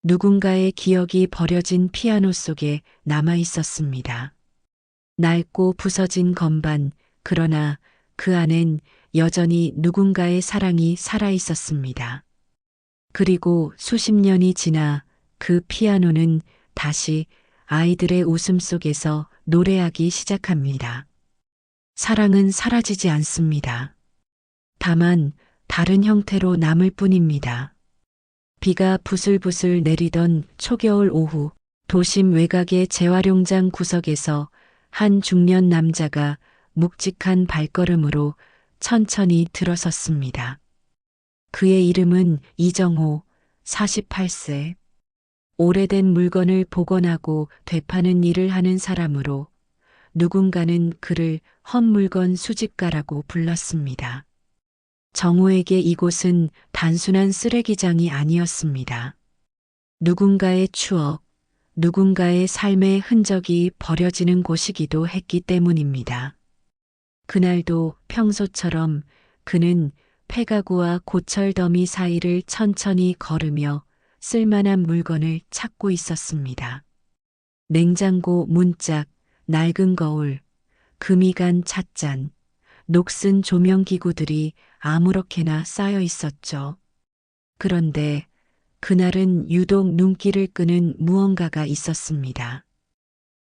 누군가의 기억이 버려진 피아노 속에 남아 있었습니다. 낡고 부서진 건반, 그러나 그 안엔 여전히 누군가의 사랑이 살아 있었습니다. 그리고 수십 년이 지나 그 피아노는 다시 아이들의 웃음 속에서 노래하기 시작합니다. 사랑은 사라지지 않습니다. 다만 다른 형태로 남을 뿐입니다. 비가 부슬부슬 내리던 초겨울 오후, 도심 외곽의 재활용장 구석에서 한 중년 남자가 묵직한 발걸음으로 천천히 들어섰습니다. 그의 이름은 이정호, 48세. 오래된 물건을 복원하고 되파는 일을 하는 사람으로 누군가는 그를 헛물건 수집가라고 불렀습니다. 정호에게 이곳은 단순한 쓰레기장이 아니었습니다. 누군가의 추억, 누군가의 삶의 흔적이 버려지는 곳이기도 했기 때문입니다. 그날도 평소처럼 그는 폐가구와 고철더미 사이를 천천히 걸으며 쓸만한 물건을 찾고 있었습니다. 냉장고 문짝, 낡은 거울, 금이 간 찻잔, 녹슨 조명기구들이 아무렇게나 쌓여 있었죠. 그런데 그날은 유독 눈길을 끄는 무언가가 있었습니다.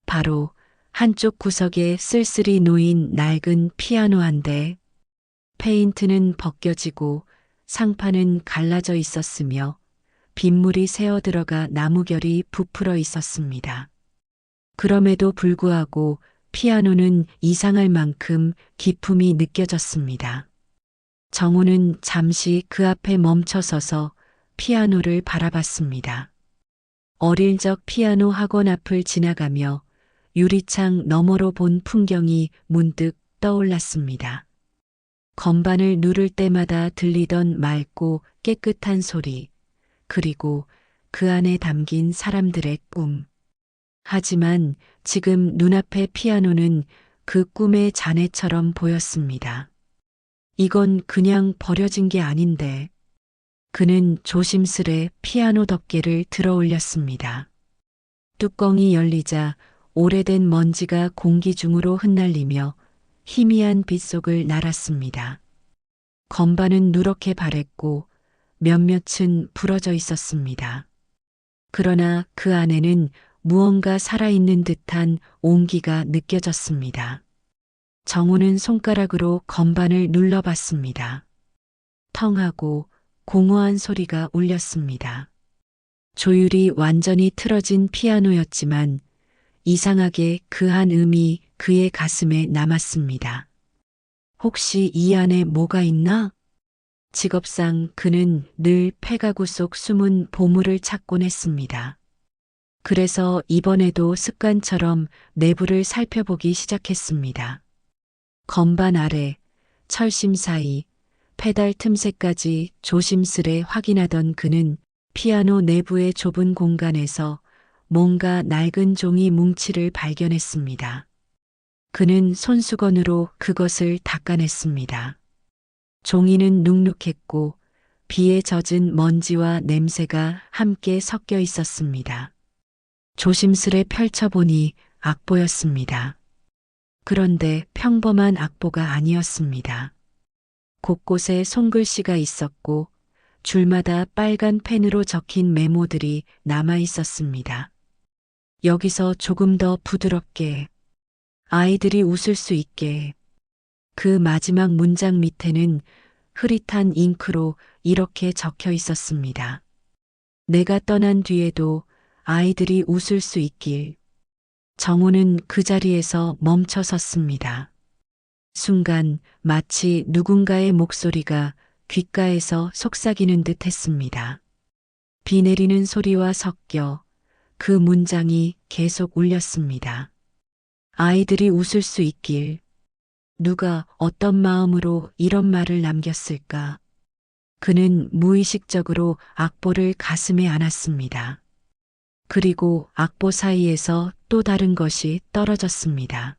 바로 한쪽 구석에 쓸쓸히 놓인 낡은 피아노 한 대. 페인트는 벗겨지고 상판은 갈라져 있었으며 빗물이 새어 들어가 나무결이 부풀어 있었습니다. 그럼에도 불구하고 피아노는 이상할 만큼 기품이 느껴졌습니다. 정우는 잠시 그 앞에 멈춰서서 피아노를 바라봤습니다. 어릴 적 피아노 학원 앞을 지나가며 유리창 너머로 본 풍경이 문득 떠올랐습니다. 건반을 누를 때마다 들리던 맑고 깨끗한 소리, 그리고 그 안에 담긴 사람들의 꿈. 하지만 지금 눈앞의 피아노는 그 꿈의 잔해처럼 보였습니다. 이건 그냥 버려진 게 아닌데. 그는 조심스레 피아노 덮개를 들어 올렸습니다. 뚜껑이 열리자 오래된 먼지가 공기 중으로 흩날리며 희미한 빛 속을 날았습니다. 건반은 누렇게 바랬고 몇몇은 부러져 있었습니다. 그러나 그 안에는 무언가 살아있는 듯한 온기가 느껴졌습니다. 정우는 손가락으로 건반을 눌러봤습니다. 텅하고 공허한 소리가 울렸습니다. 조율이 완전히 틀어진 피아노였지만 이상하게 그 한 음이 그의 가슴에 남았습니다. 혹시 이 안에 뭐가 있나? 직업상 그는 늘 폐가구 속 숨은 보물을 찾곤 했습니다. 그래서 이번에도 습관처럼 내부를 살펴보기 시작했습니다. 건반 아래, 철심 사이, 페달 틈새까지 조심스레 확인하던 그는 피아노 내부의 좁은 공간에서 뭔가 낡은 종이 뭉치를 발견했습니다. 그는 손수건으로 그것을 닦아냈습니다. 종이는 눅눅했고 비에 젖은 먼지와 냄새가 함께 섞여 있었습니다. 조심스레 펼쳐보니 악보였습니다. 그런데 평범한 악보가 아니었습니다. 곳곳에 손글씨가 있었고 줄마다 빨간 펜으로 적힌 메모들이 남아 있었습니다. 여기서 조금 더 부드럽게, 아이들이 웃을 수 있게. 그 마지막 문장 밑에는 흐릿한 잉크로 이렇게 적혀 있었습니다. 내가 떠난 뒤에도 아이들이 웃을 수 있길. 정우는 그 자리에서 멈춰 섰습니다. 순간 마치 누군가의 목소리가 귓가에서 속삭이는 듯 했습니다. 비 내리는 소리와 섞여 그 문장이 계속 울렸습니다. 아이들이 웃을 수 있길. 누가 어떤 마음으로 이런 말을 남겼을까? 그는 무의식적으로 악보를 가슴에 안았습니다. 그리고 악보 사이에서 또 다른 것이 떨어졌습니다.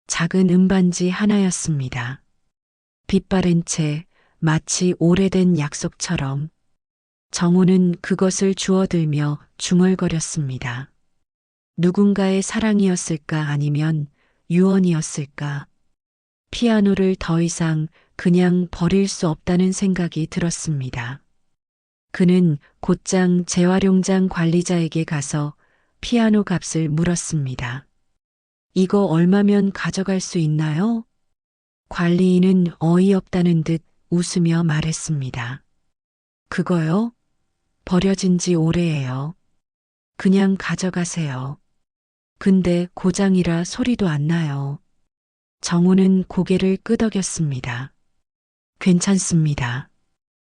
작은 음반지 하나였습니다. 빛바랜 채 마치 오래된 약속처럼. 정호는 그것을 주워들며 중얼거렸습니다. 누군가의 사랑이었을까 아니면 유언이었을까? 피아노를 더 이상 그냥 버릴 수 없다는 생각이 들었습니다. 그는 곧장 재활용장 관리자에게 가서 피아노 값을 물었습니다. 이거 얼마면 가져갈 수 있나요? 관리인은 어이없다는 듯 웃으며 말했습니다. 그거요? 버려진 지 오래예요. 그냥 가져가세요. 근데 고장이라 소리도 안 나요. 정우는 고개를 끄덕였습니다. 괜찮습니다.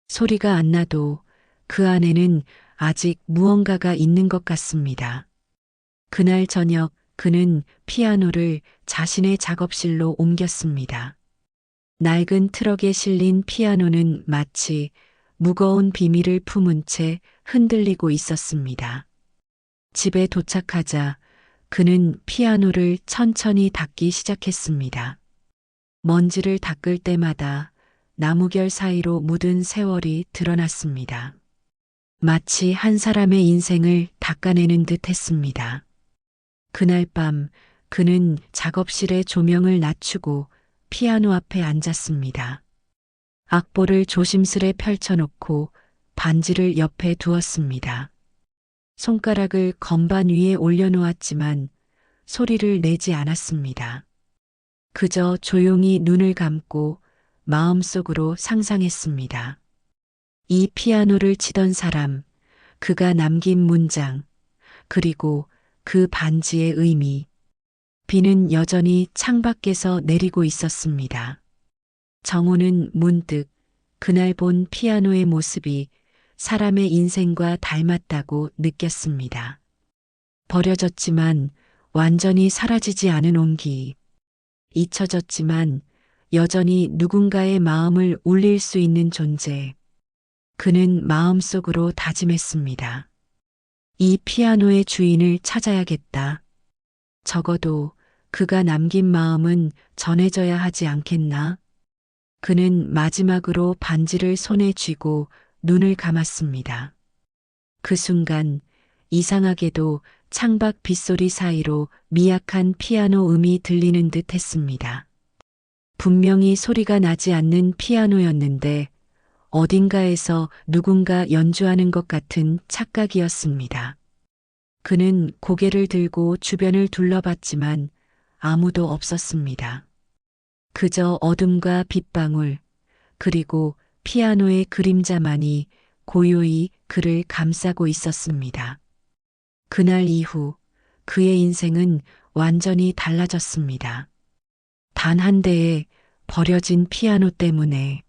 소리가 안 나도 그 안에는 아직 무언가가 있는 것 같습니다. 그날 저녁 그는 피아노를 자신의 작업실로 옮겼습니다. 낡은 트럭에 실린 피아노는 마치 무거운 비밀을 품은 채 흔들리고 있었습니다. 집에 도착하자 그는 피아노를 천천히 닦기 시작했습니다. 먼지를 닦을 때마다 나무결 사이로 묻은 세월이 드러났습니다. 마치 한 사람의 인생을 닦아내는 듯 했습니다. 그날 밤 그는 작업실의 조명을 낮추고 피아노 앞에 앉았습니다. 악보를 조심스레 펼쳐놓고 반지를 옆에 두었습니다. 손가락을 건반 위에 올려놓았지만 소리를 내지 않았습니다. 그저 조용히 눈을 감고 마음속으로 상상했습니다. 이 피아노를 치던 사람, 그가 남긴 문장, 그리고 그 반지의 의미. 비는 여전히 창밖에서 내리고 있었습니다. 정호는 문득 그날 본 피아노의 모습이 사람의 인생과 닮았다고 느꼈습니다. 버려졌지만 완전히 사라지지 않은 온기. 잊혀졌지만 여전히 누군가의 마음을 울릴 수 있는 존재. 그는 마음속으로 다짐했습니다. 이 피아노의 주인을 찾아야겠다. 적어도 그가 남긴 마음은 전해져야 하지 않겠나? 그는 마지막으로 반지를 손에 쥐고 눈을 감았습니다. 그 순간 이상하게도 창밖 빗소리 사이로 미약한 피아노 음이 들리는 듯 했습니다. 분명히 소리가 나지 않는 피아노였는데 어딘가에서 누군가 연주하는 것 같은 착각이었습니다. 그는 고개를 들고 주변을 둘러봤지만 아무도 없었습니다. 그저 어둠과 빗방울, 그리고 피아노의 그림자만이 고요히 그를 감싸고 있었습니다. 그날 이후 그의 인생은 완전히 달라졌습니다. 단 한 대의 버려진 피아노 때문에.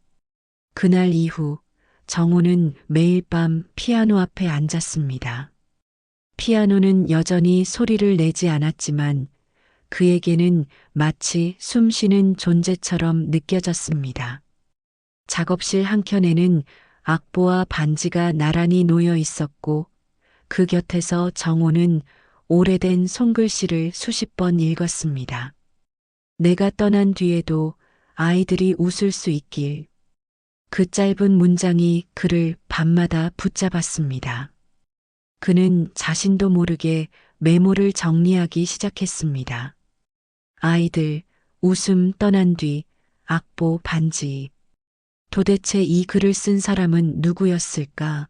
그날 이후 정호는 매일 밤 피아노 앞에 앉았습니다. 피아노는 여전히 소리를 내지 않았지만 그에게는 마치 숨쉬는 존재처럼 느껴졌습니다. 작업실 한켠에는 악보와 반지가 나란히 놓여 있었고 그 곁에서 정호는 오래된 손글씨를 수십 번 읽었습니다. 내가 떠난 뒤에도 아이들이 웃을 수 있길. 그 짧은 문장이 그를 밤마다 붙잡았습니다. 그는 자신도 모르게 메모를 정리하기 시작했습니다. 아이들, 웃음 떠난 뒤, 악보, 반지. 도대체 이 글을 쓴 사람은 누구였을까?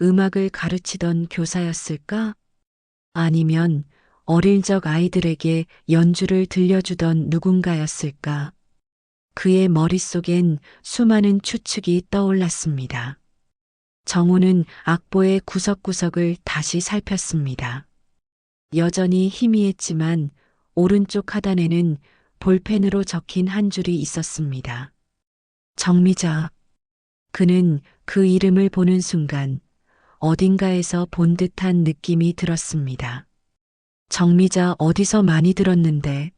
음악을 가르치던 교사였을까? 아니면 어릴 적 아이들에게 연주를 들려주던 누군가였을까? 그의 머릿속엔 수많은 추측이 떠올랐습니다. 정호는 악보의 구석구석을 다시 살폈습니다. 여전히 희미했지만 오른쪽 하단에는 볼펜으로 적힌 한 줄이 있었습니다. 정미자. 그는 그 이름을 보는 순간 어딘가에서 본 듯한 느낌이 들었습니다. 정미자 어디서 많이 들었는데.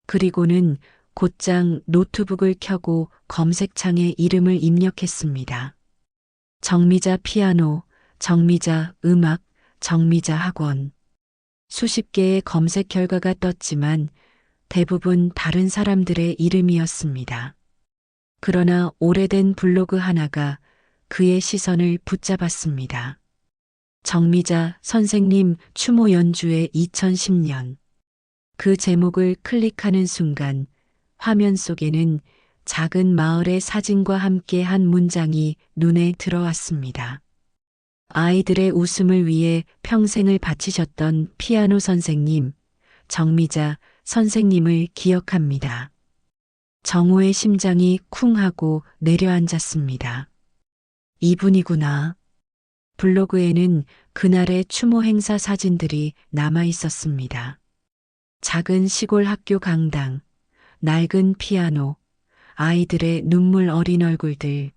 그리고는 곧장 노트북을 켜고 검색창에 이름을 입력했습니다. 정미자 피아노, 정미자 음악, 정미자 학원. 수십 개의 검색 결과가 떴지만 대부분 다른 사람들의 이름이었습니다. 그러나 오래된 블로그 하나가 그의 시선을 붙잡았습니다. 정미자 선생님 추모 연주회 2010년. 그 제목을 클릭하는 순간 화면 속에는 작은 마을의 사진과 함께 한 문장이 눈에 들어왔습니다. 아이들의 웃음을 위해 평생을 바치셨던 피아노 선생님, 정미자 선생님을 기억합니다. 정호의 심장이 쿵 하고 내려앉았습니다. 이분이구나. 블로그에는 그날의 추모 행사 사진들이 남아 있었습니다. 작은 시골 학교 강당, 낡은 피아노, 아이들의 눈물 어린 얼굴들,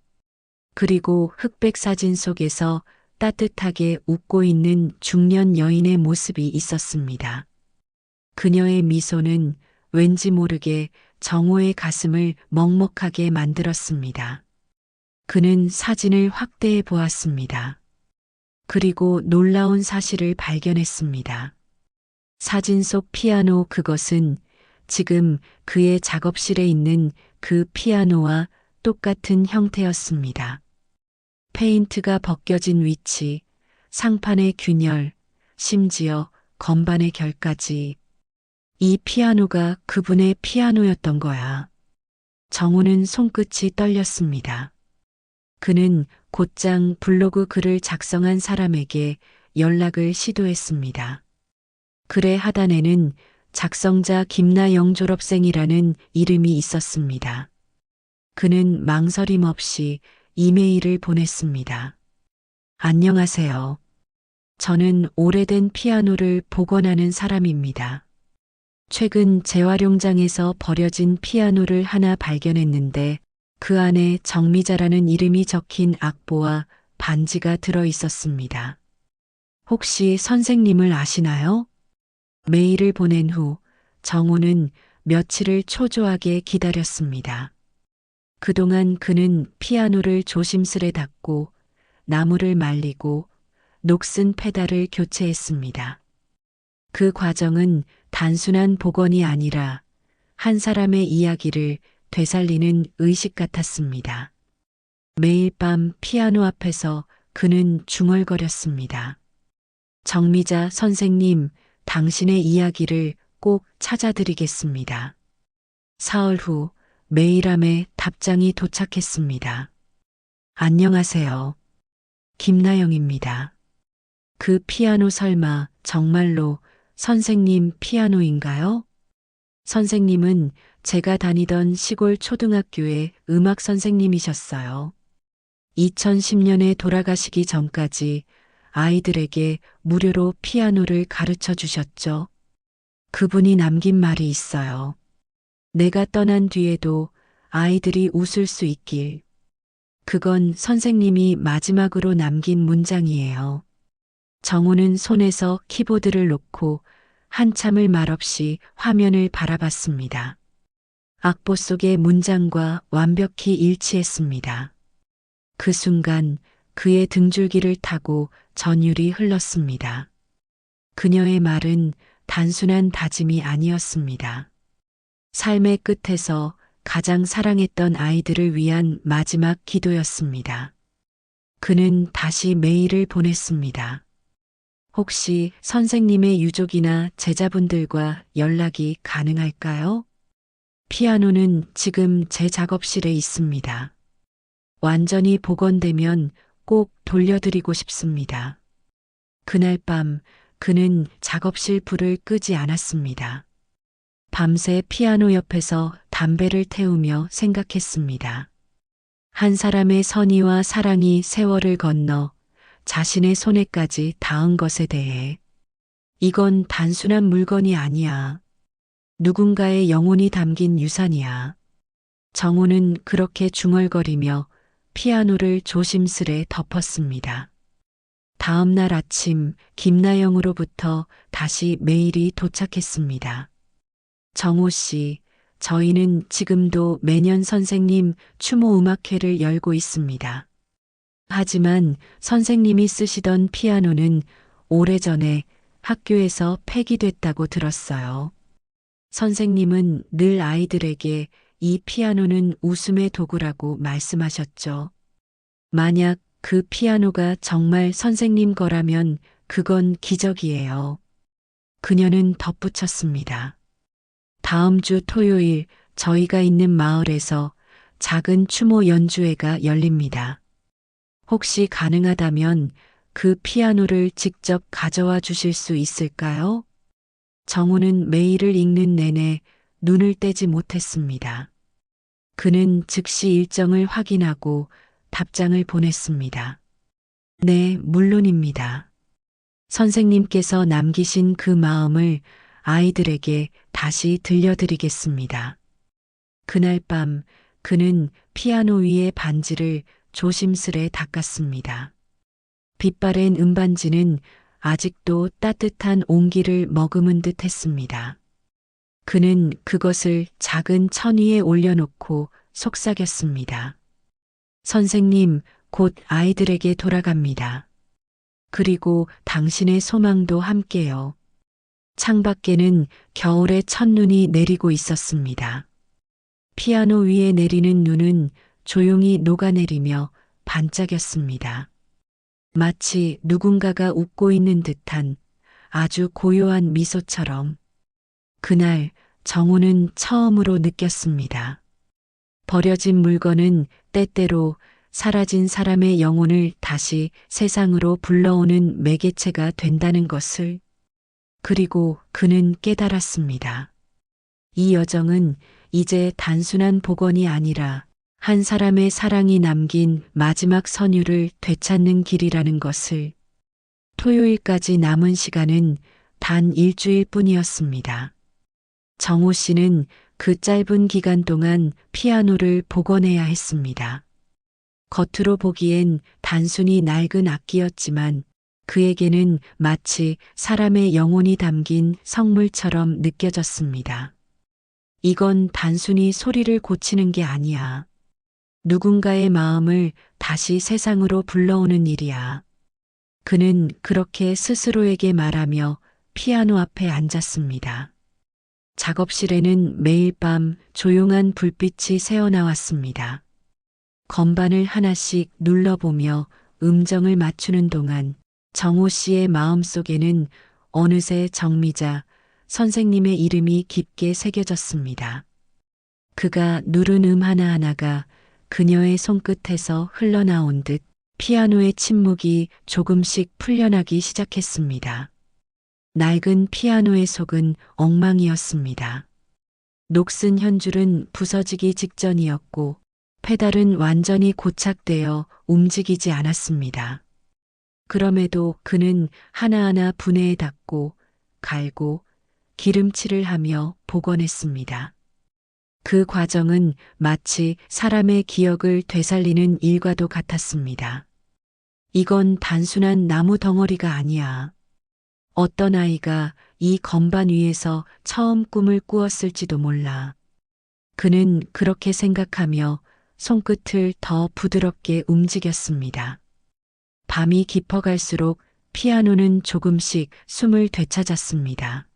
그리고 흑백 사진 속에서 따뜻하게 웃고 있는 중년 여인의 모습이 있었습니다. 그녀의 미소는 왠지 모르게 정호의 가슴을 먹먹하게 만들었습니다. 그는 사진을 확대해 보았습니다. 그리고 놀라운 사실을 발견했습니다. 사진 속 피아노 그것은 지금 그의 작업실에 있는 그 피아노와 똑같은 형태였습니다. 페인트가 벗겨진 위치, 상판의 균열, 심지어 건반의 결까지. 이 피아노가 그분의 피아노였던 거야. 정우는 손끝이 떨렸습니다. 그는 곧장 블로그 글을 작성한 사람에게 연락을 시도했습니다. 글의 하단에는 작성자 김나영 졸업생이라는 이름이 있었습니다. 그는 망설임 없이 이메일을 보냈습니다. 안녕하세요. 저는 오래된 피아노를 복원하는 사람입니다. 최근 재활용장에서 버려진 피아노를 하나 발견했는데 그 안에 정미자라는 이름이 적힌 악보와 반지가 들어 있었습니다. 혹시 선생님을 아시나요? 메일을 보낸 후 정호는 며칠을 초조하게 기다렸습니다. 그동안 그는 피아노를 조심스레 닦고 나무를 말리고 녹슨 페달을 교체했습니다. 그 과정은 단순한 복원이 아니라 한 사람의 이야기를 되살리는 의식 같았습니다. 매일 밤 피아노 앞에서 그는 중얼거렸습니다. 정미자 선생님, 당신의 이야기를 꼭 찾아드리겠습니다. 사흘 후 메일함에 답장이 도착했습니다. 안녕하세요. 김나영입니다. 그 피아노 설마 정말로 선생님 피아노인가요? 선생님은 제가 다니던 시골 초등학교의 음악 선생님이셨어요. 2010년에 돌아가시기 전까지 아이들에게 무료로 피아노를 가르쳐 주셨죠. 그분이 남긴 말이 있어요. 내가 떠난 뒤에도 아이들이 웃을 수 있길. 그건 선생님이 마지막으로 남긴 문장이에요. 정우는 손에서 키보드를 놓고 한참을 말없이 화면을 바라봤습니다. 악보 속의 문장과 완벽히 일치했습니다. 그 순간 그의 등줄기를 타고 전율이 흘렀습니다. 그녀의 말은 단순한 다짐이 아니었습니다. 삶의 끝에서 가장 사랑했던 아이들을 위한 마지막 기도였습니다. 그는 다시 메일을 보냈습니다. 혹시 선생님의 유족이나 제자분들과 연락이 가능할까요? 피아노는 지금 제 작업실에 있습니다. 완전히 복원되면 꼭 돌려드리고 싶습니다. 그날 밤 그는 작업실 불을 끄지 않았습니다. 밤새 피아노 옆에서 담배를 태우며 생각했습니다. 한 사람의 선의와 사랑이 세월을 건너 자신의 손에까지 닿은 것에 대해 이건 단순한 물건이 아니야. 누군가의 영혼이 담긴 유산이야. 정우는 그렇게 중얼거리며 피아노를 조심스레 덮었습니다. 다음 날 아침 김나영으로부터 다시 메일이 도착했습니다. 정호 씨, 저희는 지금도 매년 선생님 추모 음악회를 열고 있습니다. 하지만 선생님이 쓰시던 피아노는 오래전에 학교에서 폐기됐다고 들었어요. 선생님은 늘 아이들에게 이 피아노는 웃음의 도구라고 말씀하셨죠. 만약 그 피아노가 정말 선생님 거라면 그건 기적이에요. 그녀는 덧붙였습니다. 다음 주 토요일 저희가 있는 마을에서 작은 추모 연주회가 열립니다. 혹시 가능하다면 그 피아노를 직접 가져와 주실 수 있을까요? 정우는 메일을 읽는 내내 눈을 떼지 못했습니다. 그는 즉시 일정을 확인하고 답장을 보냈습니다. 네, 물론입니다. 선생님께서 남기신 그 마음을 아이들에게 다시 들려드리겠습니다. 그날 밤 그는 피아노 위의 반지를 조심스레 닦았습니다. 빛바랜 은반지는 아직도 따뜻한 온기를 머금은 듯 했습니다. 그는 그것을 작은 천 위에 올려놓고 속삭였습니다. 선생님, 곧 아이들에게 돌아갑니다. 그리고 당신의 소망도 함께요. 창밖에는 겨울의 첫눈이 내리고 있었습니다. 피아노 위에 내리는 눈은 조용히 녹아내리며 반짝였습니다. 마치 누군가가 웃고 있는 듯한 아주 고요한 미소처럼. 그날 정우는 처음으로 느꼈습니다. 버려진 물건은 때때로 사라진 사람의 영혼을 다시 세상으로 불러오는 매개체가 된다는 것을. 그리고 그는 깨달았습니다. 이 여정은 이제 단순한 복원이 아니라 한 사람의 사랑이 남긴 마지막 선율을 되찾는 길이라는 것을. 토요일까지 남은 시간은 단 일주일 뿐이었습니다. 정우 씨는 그 짧은 기간 동안 피아노를 복원해야 했습니다. 겉으로 보기엔 단순히 낡은 악기였지만 그에게는 마치 사람의 영혼이 담긴 성물처럼 느껴졌습니다. 이건 단순히 소리를 고치는 게 아니야. 누군가의 마음을 다시 세상으로 불러오는 일이야. 그는 그렇게 스스로에게 말하며 피아노 앞에 앉았습니다. 작업실에는 매일 밤 조용한 불빛이 새어나왔습니다. 건반을 하나씩 눌러보며 음정을 맞추는 동안 정호 씨의 마음속에는 어느새 정미자 선생님의 이름이 깊게 새겨졌습니다. 그가 누른 하나하나가 그녀의 손끝에서 흘러나온 듯 피아노의 침묵이 조금씩 풀려나기 시작했습니다. 낡은 피아노의 속은 엉망이었습니다. 녹슨 현줄은 부서지기 직전이었고 페달은 완전히 고착되어 움직이지 않았습니다. 그럼에도 그는 하나하나 분해에 닦고 갈고 기름칠을 하며 복원했습니다. 그 과정은 마치 사람의 기억을 되살리는 일과도 같았습니다. 이건 단순한 나무 덩어리가 아니야. 어떤 아이가 이 건반 위에서 처음 꿈을 꾸었을지도 몰라. 그는 그렇게 생각하며 손끝을 더 부드럽게 움직였습니다. 밤이 깊어갈수록 피아노는 조금씩 숨을 되찾았습니다.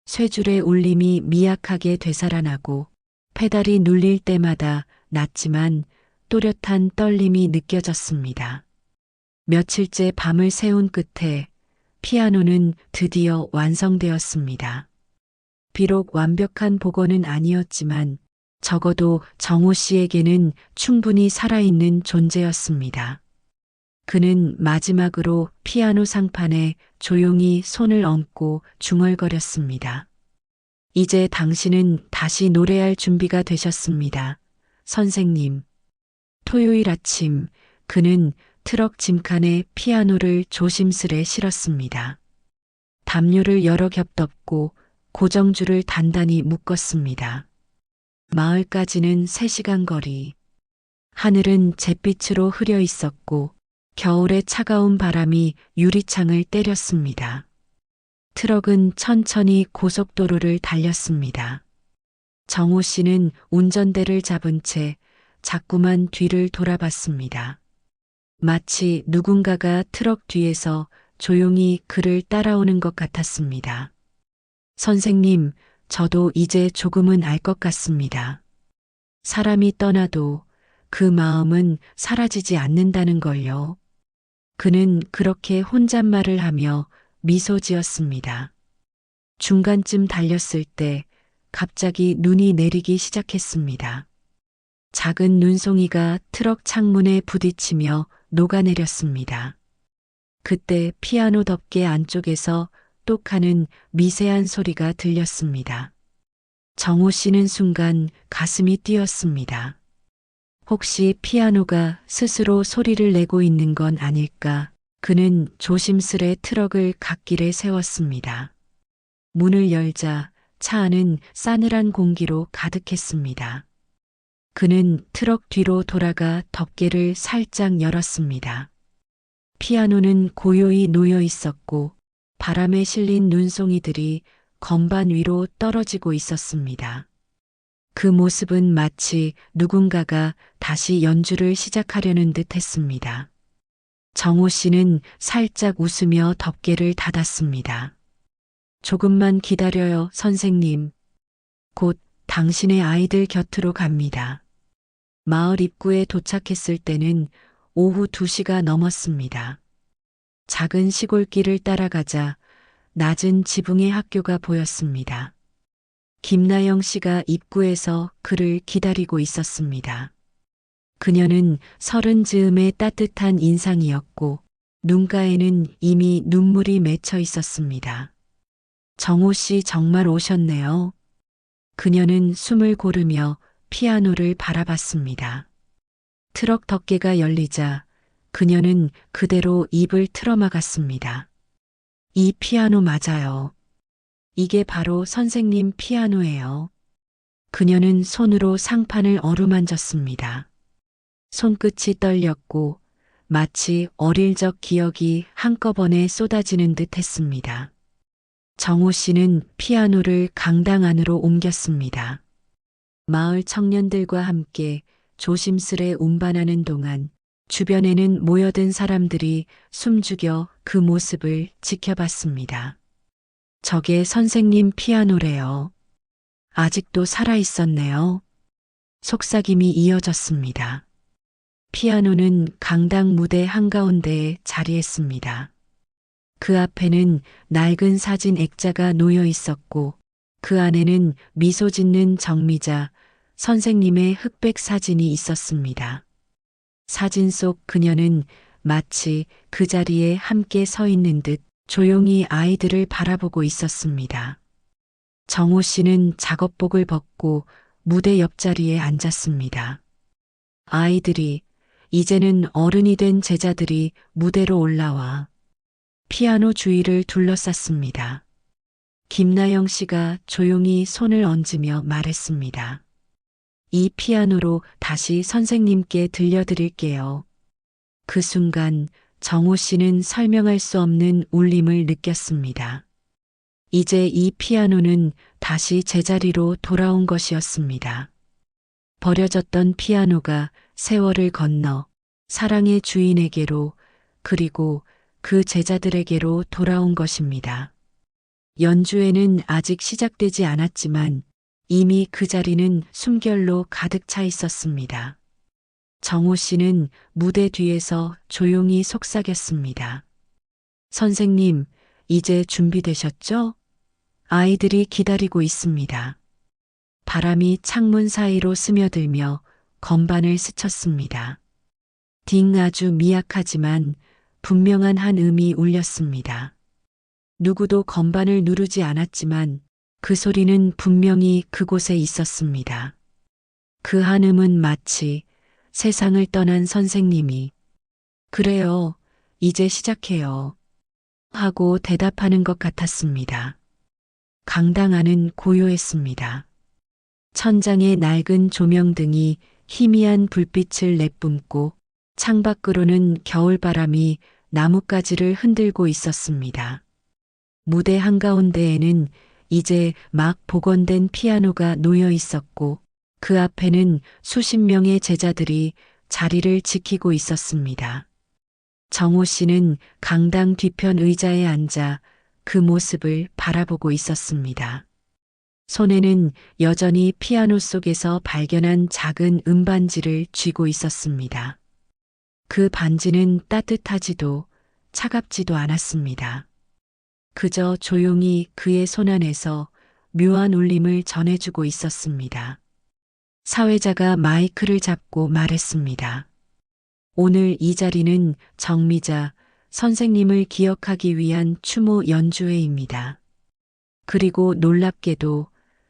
쇠줄의 울림이 미약하게 되살아나고 페달이 눌릴 때마다 낮지만 또렷한 떨림이 느껴졌습니다. 며칠째 밤을 새운 끝에 피아노는 드디어 완성되었습니다. 비록 완벽한 복원은 아니었지만 적어도 정호 씨에게는 충분히 살아있는 존재였습니다. 그는 마지막으로 피아노 상판에 조용히 손을 얹고 중얼거렸습니다. 이제 당신은 다시 노래할 준비가 되셨습니다. 선생님. 토요일 아침 그는 트럭 짐칸에 피아노를 조심스레 실었습니다. 담요를 여러 겹 덮고 고정줄을 단단히 묶었습니다. 마을까지는 3시간 거리. 하늘은 잿빛으로 흐려 있었고 겨울의 차가운 바람이 유리창을 때렸습니다. 트럭은 천천히 고속도로를 달렸습니다. 정호 씨는 운전대를 잡은 채 자꾸만 뒤를 돌아봤습니다. 마치 누군가가 트럭 뒤에서 조용히 그를 따라오는 것 같았습니다. 선생님, 저도 이제 조금은 알 것 같습니다. 사람이 떠나도 그 마음은 사라지지 않는다는 걸요. 그는 그렇게 혼잣말을 하며 미소 지었습니다. 중간쯤 달렸을 때 갑자기 눈이 내리기 시작했습니다. 작은 눈송이가 트럭 창문에 부딪히며 녹아내렸습니다. 그때 피아노 덮개 안쪽에서 똑하는 미세한 소리가 들렸습니다. 정호 씨는 순간 가슴이 뛰었습니다. 혹시 피아노가 스스로 소리를 내고 있는 건 아닐까? 그는 조심스레 트럭을 갓길에 세웠습니다. 문을 열자 차 안은 싸늘한 공기로 가득했습니다. 그는 트럭 뒤로 돌아가 덮개를 살짝 열었습니다. 피아노는 고요히 놓여 있었고 바람에 실린 눈송이들이 건반 위로 떨어지고 있었습니다. 그 모습은 마치 누군가가 다시 연주를 시작하려는 듯 했습니다. 정호 씨는 살짝 웃으며 덮개를 닫았습니다. 조금만 기다려요, 선생님. 곧 당신의 아이들 곁으로 갑니다. 마을 입구에 도착했을 때는 오후 2시가 넘었습니다. 작은 시골길을 따라가자 낮은 지붕의 학교가 보였습니다. 김나영 씨가 입구에서 그를 기다리고 있었습니다. 그녀는 30 즈음의 따뜻한 인상이었고 눈가에는 이미 눈물이 맺혀 있었습니다. 정호 씨 정말 오셨네요. 그녀는 숨을 고르며 피아노를 바라봤습니다. 트럭 덮개가 열리자 그녀는 그대로 입을 틀어막았습니다. 이 피아노 맞아요. 이게 바로 선생님 피아노예요. 그녀는 손으로 상판을 어루만졌습니다. 손끝이 떨렸고 마치 어릴 적 기억이 한꺼번에 쏟아지는 듯 했습니다. 정호 씨는 피아노를 강당 안으로 옮겼습니다. 마을 청년들과 함께 조심스레 운반하는 동안 주변에는 모여든 사람들이 숨죽여 그 모습을 지켜봤습니다. 저게 선생님 피아노래요. 아직도 살아있었네요. 속삭임이 이어졌습니다. 피아노는 강당 무대 한가운데에 자리했습니다. 그 앞에는 낡은 사진 액자가 놓여 있었고 그 안에는 미소 짓는 정미자 선생님의 흑백 사진이 있었습니다. 사진 속 그녀는 마치 그 자리에 함께 서 있는 듯 조용히 아이들을 바라보고 있었습니다. 정호 씨는 작업복을 벗고 무대 옆자리에 앉았습니다. 아이들이, 이제는 어른이 된 제자들이 무대로 올라와 피아노 주위를 둘러쌌습니다. 김나영 씨가 조용히 손을 얹으며 말했습니다. 이 피아노로 다시 선생님께 들려드릴게요. 그 순간 정호 씨는 설명할 수 없는 울림을 느꼈습니다. 이제 이 피아노는 다시 제자리로 돌아온 것이었습니다. 버려졌던 피아노가 세월을 건너 사랑의 주인에게로 그리고 그 제자들에게로 돌아온 것입니다. 연주회는 아직 시작되지 않았지만 이미 그 자리는 숨결로 가득 차 있었습니다. 정호 씨는 무대 뒤에서 조용히 속삭였습니다. 선생님, 이제 준비되셨죠? 아이들이 기다리고 있습니다. 바람이 창문 사이로 스며들며 건반을 스쳤습니다. 딩 아주 미약하지만 분명한 한 음이 울렸습니다. 누구도 건반을 누르지 않았지만 그 소리는 분명히 그곳에 있었습니다. 그 한음은 마치 세상을 떠난 선생님이 그래요, 이제 시작해요 하고 대답하는 것 같았습니다. 강당 안은 고요했습니다. 천장에 낡은 조명등이 희미한 불빛을 내뿜고 창밖으로는 겨울바람이 나뭇가지를 흔들고 있었습니다. 무대 한가운데에는 이제 막 복원된 피아노가 놓여 있었고 그 앞에는 수십 명의 제자들이 자리를 지키고 있었습니다. 정호 씨는 강당 뒤편 의자에 앉아 그 모습을 바라보고 있었습니다. 손에는 여전히 피아노 속에서 발견한 작은 음반지를 쥐고 있었습니다. 그 반지는 따뜻하지도 차갑지도 않았습니다. 그저 조용히 그의 손 안에서 묘한 울림을 전해주고 있었습니다. 사회자가 마이크를 잡고 말했습니다. 오늘 이 자리는 정미자 선생님을 기억하기 위한 추모 연주회입니다. 그리고 놀랍게도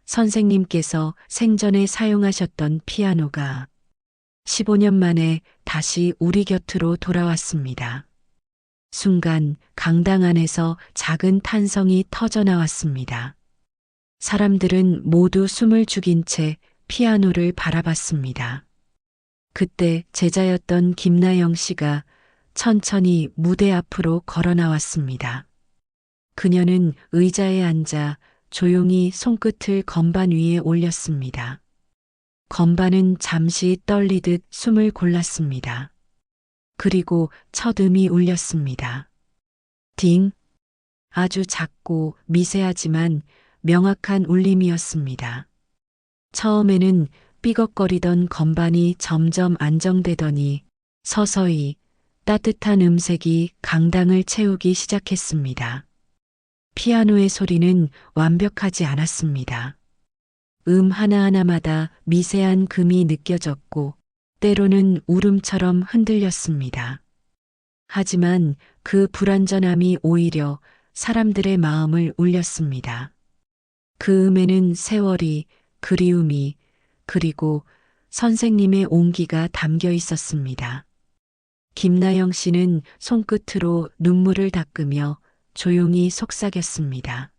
선생님께서 생전에 사용하셨던 피아노가 15년 만에 다시 우리 곁으로 돌아왔습니다. 순간 강당 안에서 작은 탄성이 터져 나왔습니다. 사람들은 모두 숨을 죽인 채 피아노를 바라봤습니다. 그때 제자였던 김나영 씨가 천천히 무대 앞으로 걸어 나왔습니다. 그녀는 의자에 앉아 조용히 손끝을 건반 위에 올렸습니다. 건반은 잠시 떨리듯 숨을 골랐습니다. 그리고 첫 음이 울렸습니다. 딩. 아주 작고 미세하지만 명확한 울림이었습니다. 처음에는 삐걱거리던 건반이 점점 안정되더니 서서히 따뜻한 음색이 강당을 채우기 시작했습니다. 피아노의 소리는 완벽하지 않았습니다. 음 하나하나마다 미세한 금이 느껴졌고 때로는 울음처럼 흔들렸습니다. 하지만 그 불완전함이 오히려 사람들의 마음을 울렸습니다. 그 음에는 세월이, 그리움이, 그리고 선생님의 온기가 담겨 있었습니다. 김나영 씨는 손끝으로 눈물을 닦으며 조용히 속삭였습니다.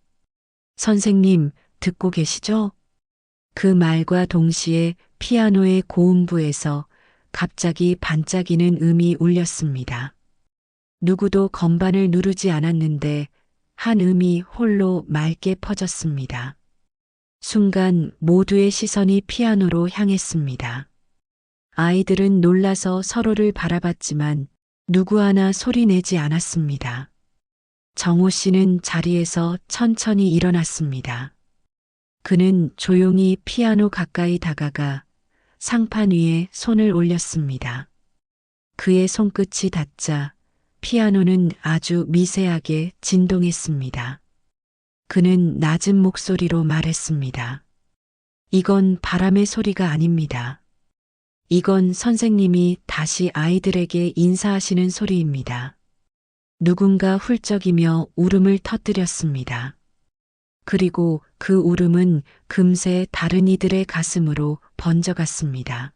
선생님, 듣고 계시죠? 그 말과 동시에 피아노의 고음부에서 갑자기 반짝이는 음이 울렸습니다. 누구도 건반을 누르지 않았는데 한 음이 홀로 맑게 퍼졌습니다. 순간 모두의 시선이 피아노로 향했습니다. 아이들은 놀라서 서로를 바라봤지만 누구 하나 소리내지 않았습니다. 정호 씨는 자리에서 천천히 일어났습니다. 그는 조용히 피아노 가까이 다가가 상판 위에 손을 올렸습니다. 그의 손끝이 닿자 피아노는 아주 미세하게 진동했습니다. 그는 낮은 목소리로 말했습니다. 이건 바람의 소리가 아닙니다. 이건 선생님이 다시 아이들에게 인사하시는 소리입니다. 누군가 훌쩍이며 울음을 터뜨렸습니다. 그리고 그 울음은 금세 다른 이들의 가슴으로 번져갔습니다.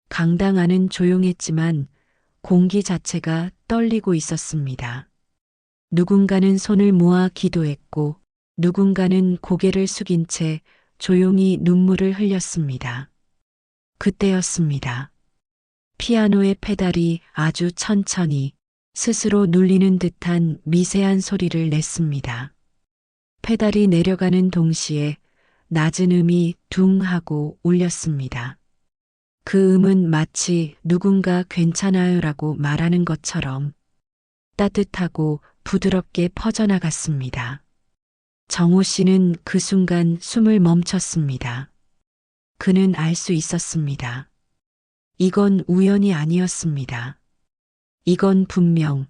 강당 안은 조용했지만 공기 자체가 떨리고 있었습니다. 누군가는 손을 모아 기도했고 누군가는 고개를 숙인 채 조용히 눈물을 흘렸습니다. 그때였습니다. 피아노의 페달이 아주 천천히 스스로 눌리는 듯한 미세한 소리를 냈습니다. 페달이 내려가는 동시에 낮은 음이 둥 하고 울렸습니다. 그 음은 마치 누군가 괜찮아요라고 말하는 것처럼 따뜻하고 부드럽게 퍼져나갔습니다. 정호 씨는 그 순간 숨을 멈췄습니다. 그는 알 수 있었습니다. 이건 우연이 아니었습니다. 이건 분명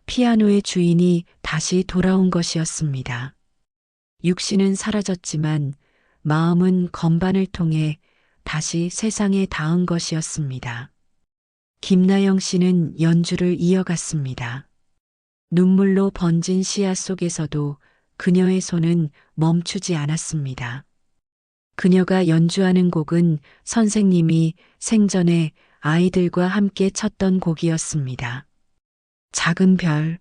피아노의 주인이 다시 돌아온 것이었습니다. 육신은 사라졌지만 마음은 건반을 통해 다시 세상에 닿은 것이었습니다. 김나영 씨는 연주를 이어갔습니다. 눈물로 번진 시야 속에서도 그녀의 손은 멈추지 않았습니다. 그녀가 연주하는 곡은 선생님이 생전에 아이들과 함께 쳤던 곡이었습니다. 작은 별.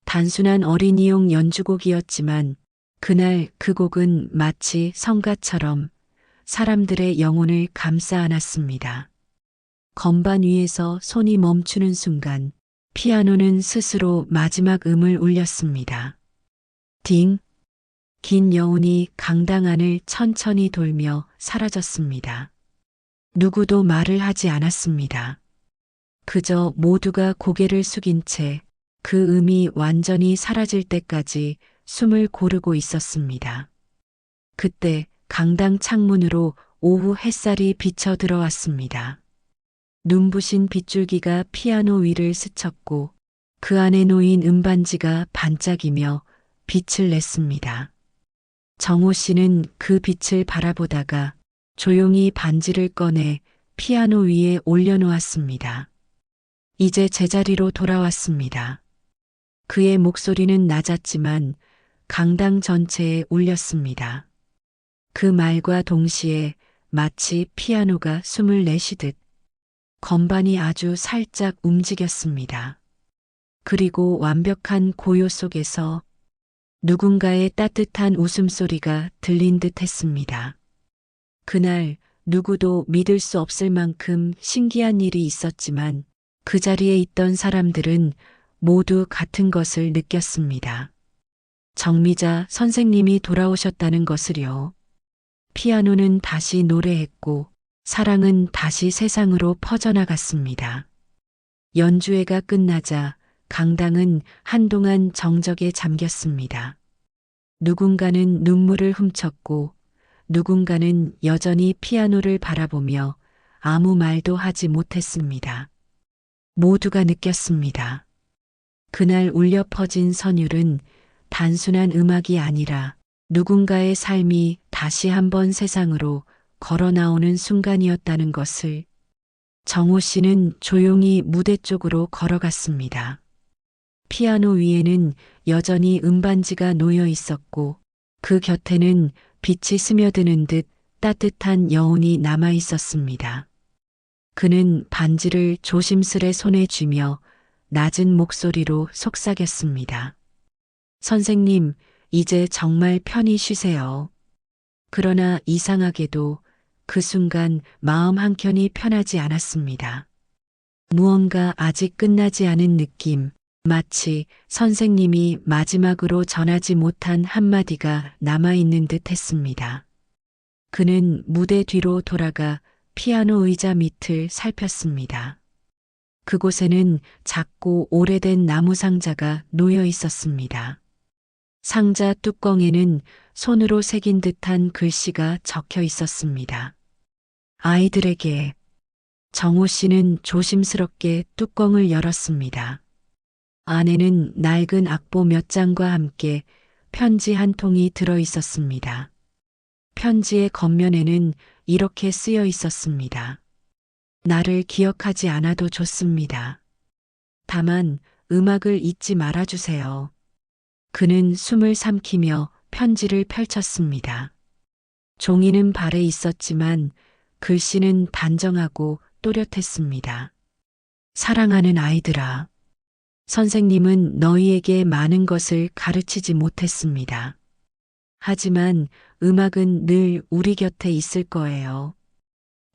단순한 어린이용 연주곡이었지만 그날 그 곡은 마치 성가처럼 사람들의 영혼을 감싸 안았습니다. 건반 위에서 손이 멈추는 순간 피아노는 스스로 마지막 음을 울렸습니다. 딩. 긴 여운이 강당 안을 천천히 돌며 사라졌습니다. 누구도 말을 하지 않았습니다. 그저 모두가 고개를 숙인 채 그 음이 완전히 사라질 때까지 숨을 고르고 있었습니다. 그때 강당 창문으로 오후 햇살이 비쳐 들어왔습니다. 눈부신 빗줄기가 피아노 위를 스쳤고 그 안에 놓인 음반지가 반짝이며 빛을 냈습니다. 정호 씨는 그 빛을 바라보다가 조용히 반지를 꺼내 피아노 위에 올려놓았습니다. 이제 제자리로 돌아왔습니다. 그의 목소리는 낮았지만 강당 전체에 울렸습니다. 그 말과 동시에 마치 피아노가 숨을 내쉬듯 건반이 아주 살짝 움직였습니다. 그리고 완벽한 고요 속에서 누군가의 따뜻한 웃음소리가 들린 듯 했습니다. 그날 누구도 믿을 수 없을 만큼 신기한 일이 있었지만 그 자리에 있던 사람들은 모두 같은 것을 느꼈습니다. 정미자 선생님이 돌아오셨다는 것을요. 피아노는 다시 노래했고 사랑은 다시 세상으로 퍼져나갔습니다. 연주회가 끝나자 강당은 한동안 정적에 잠겼습니다. 누군가는 눈물을 훔쳤고 누군가는 여전히 피아노를 바라보며 아무 말도 하지 못했습니다. 모두가 느꼈습니다. 그날 울려 퍼진 선율은 단순한 음악이 아니라 누군가의 삶이 다시 한번 세상으로 걸어 나오는 순간이었다는 것을. 정호 씨는 조용히 무대 쪽으로 걸어갔습니다. 피아노 위에는 여전히 음반지가 놓여 있었고 그 곁에는 빛이 스며드는 듯 따뜻한 여운이 남아 있었습니다. 그는 반지를 조심스레 손에 쥐며 낮은 목소리로 속삭였습니다. 선생님, 이제 정말 편히 쉬세요. 그러나 이상하게도 그 순간 마음 한켠이 편하지 않았습니다. 무언가 아직 끝나지 않은 느낌, 마치 선생님이 마지막으로 전하지 못한 한마디가 남아있는 듯 했습니다. 그는 무대 뒤로 돌아가 피아노 의자 밑을 살폈습니다. 그곳에는 작고 오래된 나무 상자가 놓여 있었습니다. 상자 뚜껑에는 손으로 새긴 듯한 글씨가 적혀 있었습니다. 아이들에게. 정호 씨는 조심스럽게 뚜껑을 열었습니다. 안에는 낡은 악보 몇 장과 함께 편지 한 통이 들어 있었습니다. 편지의 겉면에는 이렇게 쓰여 있었습니다. 나를 기억하지 않아도 좋습니다. 다만 음악을 잊지 말아주세요. 그는 숨을 삼키며 편지를 펼쳤습니다. 종이는 발에 있었지만 글씨는 단정하고 또렷했습니다. 사랑하는 아이들아. 선생님은 너희에게 많은 것을 가르치지 못했습니다. 하지만 음악은 늘 우리 곁에 있을 거예요.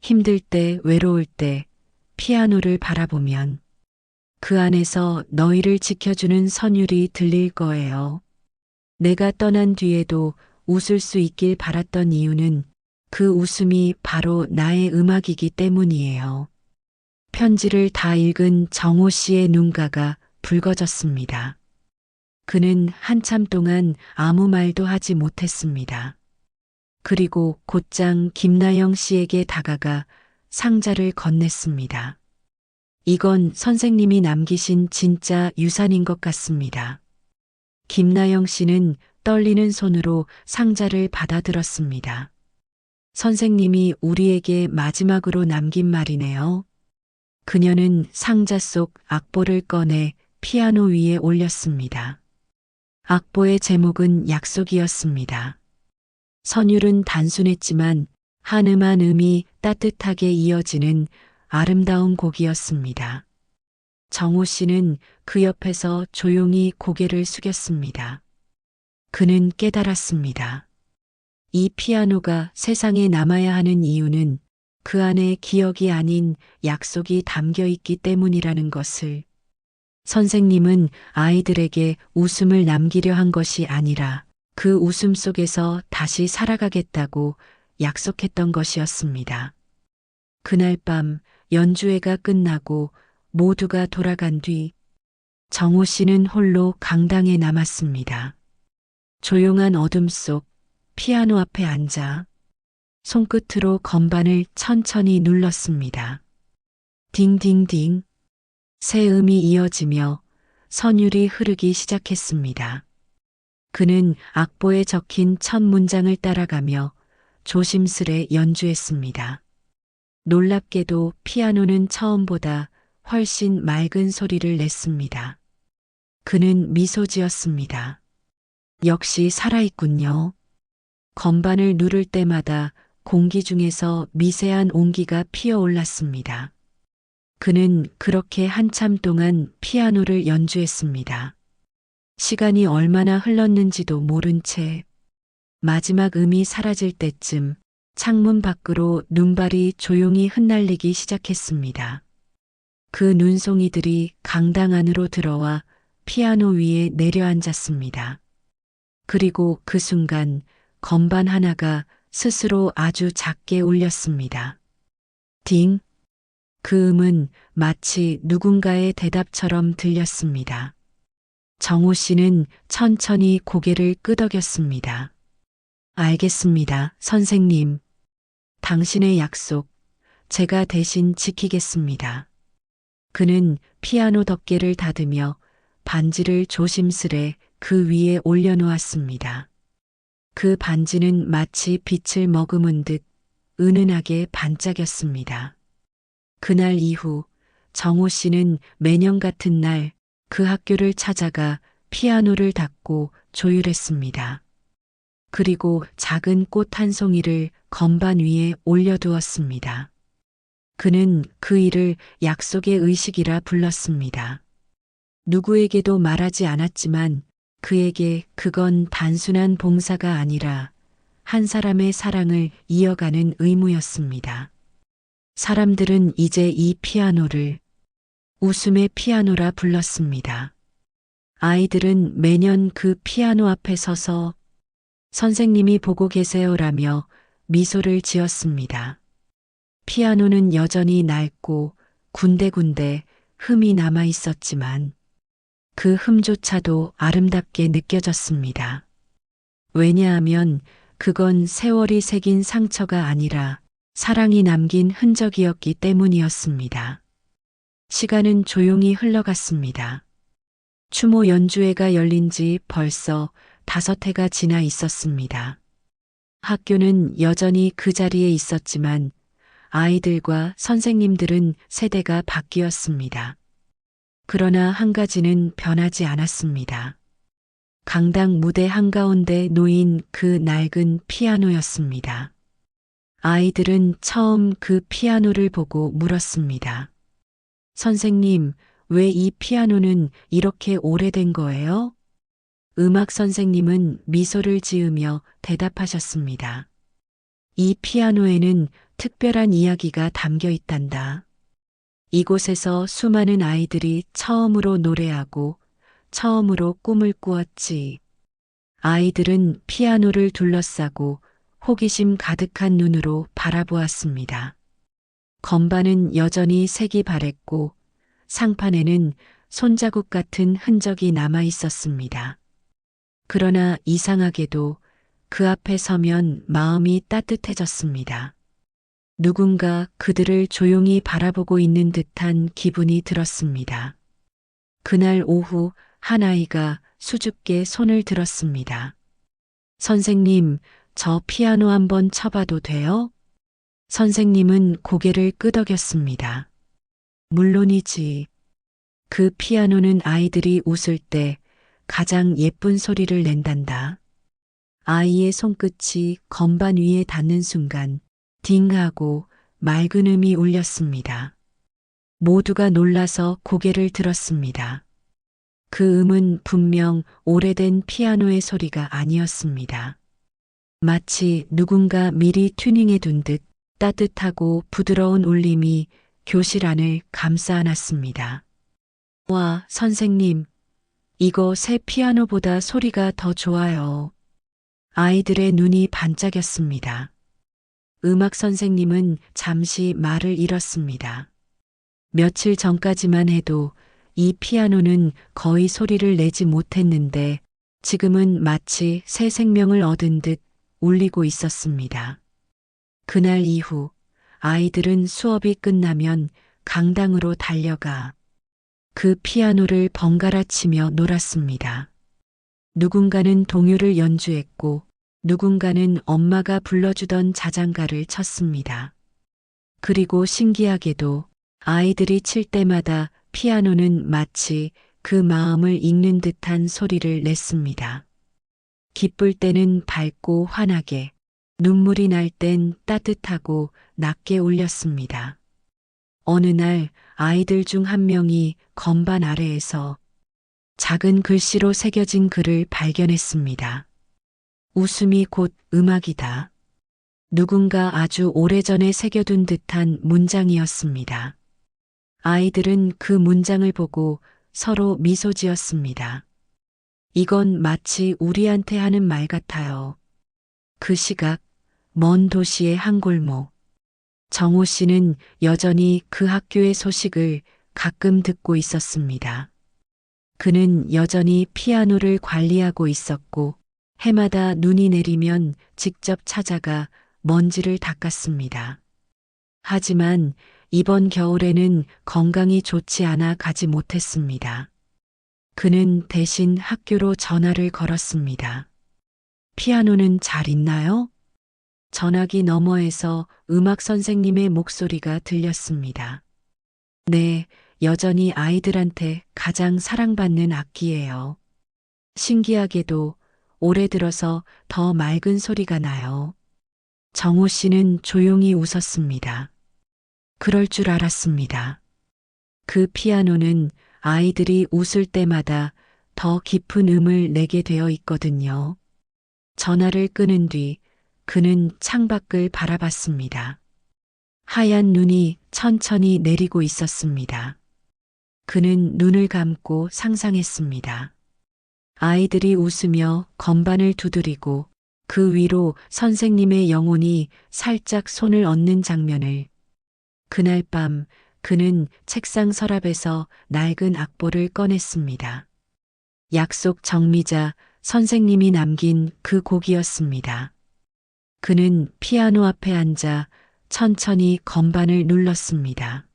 힘들 때, 외로울 때, 피아노를 바라보면 그 안에서 너희를 지켜주는 선율이 들릴 거예요. 내가 떠난 뒤에도 웃을 수 있길 바랐던 이유는 그 웃음이 바로 나의 음악이기 때문이에요. 편지를 다 읽은 정호 씨의 눈가가 붉어졌습니다. 그는 한참 동안 아무 말도 하지 못했습니다. 그리고 곧장 김나영 씨에게 다가가 상자를 건넸습니다. 이건 선생님이 남기신 진짜 유산인 것 같습니다. 김나영 씨는 떨리는 손으로 상자를 받아들었습니다. 선생님이 우리에게 마지막으로 남긴 말이네요. 그녀는 상자 속 악보를 꺼내 피아노 위에 올렸습니다. 악보의 제목은 약속이었습니다. 선율은 단순했지만 한음한 음이 따뜻하게 이어지는 아름다운 곡이었습니다. 정호 씨는 그 옆에서 조용히 고개를 숙였습니다. 그는 깨달았습니다. 이 피아노가 세상에 남아야 하는 이유는 그 안에 기억이 아닌 약속이 담겨 있기 때문이라는 것을. 선생님은 아이들에게 웃음을 남기려 한 것이 아니라 그 웃음 속에서 다시 살아가겠다고 약속했던 것이었습니다. 그날 밤 연주회가 끝나고 모두가 돌아간 뒤 정호 씨는 홀로 강당에 남았습니다. 조용한 어둠 속 피아노 앞에 앉아 손끝으로 건반을 천천히 눌렀습니다. 딩딩딩. 새 음이 이어지며 선율이 흐르기 시작했습니다. 그는 악보에 적힌 첫 문장을 따라가며 조심스레 연주했습니다. 놀랍게도 피아노는 처음보다 훨씬 맑은 소리를 냈습니다. 그는 미소 지었습니다. 역시 살아있군요. 건반을 누를 때마다 공기 중에서 미세한 온기가 피어올랐습니다. 그는 그렇게 한참 동안 피아노를 연주했습니다. 시간이 얼마나 흘렀는지도 모른 채 마지막 음이 사라질 때쯤 창문 밖으로 눈발이 조용히 흩날리기 시작했습니다. 그 눈송이들이 강당 안으로 들어와 피아노 위에 내려앉았습니다. 그리고 그 순간 건반 하나가 스스로 아주 작게 울렸습니다. 딩. 그 음은 마치 누군가의 대답처럼 들렸습니다. 정호 씨는 천천히 고개를 끄덕였습니다. 알겠습니다, 선생님. 당신의 약속, 제가 대신 지키겠습니다. 그는 피아노 덮개를 닫으며 반지를 조심스레 그 위에 올려놓았습니다. 그 반지는 마치 빛을 머금은 듯 은은하게 반짝였습니다. 그날 이후 정호 씨는 매년 같은 날 그 학교를 찾아가 피아노를 닦고 조율했습니다. 그리고 작은 꽃 한 송이를 건반 위에 올려두었습니다. 그는 그 일을 약속의 의식이라 불렀습니다. 누구에게도 말하지 않았지만 그에게 그건 단순한 봉사가 아니라 한 사람의 사랑을 이어가는 의무였습니다. 사람들은 이제 이 피아노를 웃음의 피아노라 불렀습니다. 아이들은 매년 그 피아노 앞에 서서 선생님이 보고 계세요라며 미소를 지었습니다. 피아노는 여전히 낡고 군데군데 흠이 남아 있었지만 그 흠조차도 아름답게 느껴졌습니다. 왜냐하면 그건 세월이 새긴 상처가 아니라 사랑이 남긴 흔적이었기 때문이었습니다. 시간은 조용히 흘러갔습니다. 추모 연주회가 열린 지 벌써 5해가 지나 있었습니다. 학교는 여전히 그 자리에 있었지만 아이들과 선생님들은 세대가 바뀌었습니다. 그러나 한 가지는 변하지 않았습니다. 강당 무대 한가운데 놓인 그 낡은 피아노였습니다. 아이들은 처음 그 피아노를 보고 물었습니다. 선생님, 왜 이 피아노는 이렇게 오래된 거예요? 음악 선생님은 미소를 지으며 대답하셨습니다. 이 피아노에는 특별한 이야기가 담겨 있단다. 이곳에서 수많은 아이들이 처음으로 노래하고 처음으로 꿈을 꾸었지. 아이들은 피아노를 둘러싸고 호기심 가득한 눈으로 바라보았습니다. 건반은 여전히 색이 바랬고 상판에는 손자국 같은 흔적이 남아 있었습니다. 그러나 이상하게도 그 앞에 서면 마음이 따뜻해졌습니다. 누군가 그들을 조용히 바라보고 있는 듯한 기분이 들었습니다. 그날 오후 한 아이가 수줍게 손을 들었습니다. 선생님, 저 피아노 한번 쳐봐도 돼요? 선생님은 고개를 끄덕였습니다. 물론이지. 그 피아노는 아이들이 웃을 때 가장 예쁜 소리를 낸단다. 아이의 손끝이 건반 위에 닿는 순간 딩하고 맑은 음이 울렸습니다. 모두가 놀라서 고개를 들었습니다. 그 음은 분명 오래된 피아노의 소리가 아니었습니다. 마치 누군가 미리 튜닝해 둔 듯 따뜻하고 부드러운 울림이 교실 안을 감싸 안았습니다. 와, 선생님, 이거 새 피아노보다 소리가 더 좋아요. 아이들의 눈이 반짝였습니다. 음악 선생님은 잠시 말을 잃었습니다. 며칠 전까지만 해도 이 피아노는 거의 소리를 내지 못했는데 지금은 마치 새 생명을 얻은 듯 울리고 있었습니다. 그날 이후 아이들은 수업이 끝나면 강당으로 달려가 그 피아노를 번갈아 치며 놀았습니다. 누군가는 동요를 연주했고 누군가는 엄마가 불러주던 자장가를 쳤습니다. 그리고 신기하게도 아이들이 칠 때마다 피아노는 마치 그 마음을 읽는 듯한 소리를 냈습니다. 기쁠 때는 밝고 환하게, 눈물이 날 땐 따뜻하고 낮게 울렸습니다. 어느 날 아이들 중 한 명이 건반 아래에서 작은 글씨로 새겨진 글을 발견했습니다. 웃음이 곧 음악이다. 누군가 아주 오래전에 새겨둔 듯한 문장이었습니다. 아이들은 그 문장을 보고 서로 미소 지었습니다. 이건 마치 우리한테 하는 말 같아요. 그 시각, 먼 도시의 한 골목. 정호 씨는 여전히 그 학교의 소식을 가끔 듣고 있었습니다. 그는 여전히 피아노를 관리하고 있었고, 해마다 눈이 내리면 직접 찾아가 먼지를 닦았습니다. 하지만 이번 겨울에는 건강이 좋지 않아 가지 못했습니다. 그는 대신 학교로 전화를 걸었습니다. 피아노는 잘 있나요? 전화기 너머에서 음악 선생님의 목소리가 들렸습니다. 네, 여전히 아이들한테 가장 사랑받는 악기예요. 신기하게도 올해 들어서 더 맑은 소리가 나요. 정호 씨는 조용히 웃었습니다. 그럴 줄 알았습니다. 그 피아노는 아이들이 웃을 때마다 더 깊은 음을 내게 되어 있거든요. 전화를 끊은 뒤 그는 창밖을 바라봤습니다. 하얀 눈이 천천히 내리고 있었습니다. 그는 눈을 감고 상상했습니다. 아이들이 웃으며 건반을 두드리고 그 위로 선생님의 영혼이 살짝 손을 얹는 장면을. 그날 밤 그는 책상 서랍에서 낡은 악보를 꺼냈습니다. 약속 정미자 선생님이 남긴 그 곡이었습니다. 그는 피아노 앞에 앉아 천천히 건반을 눌렀습니다.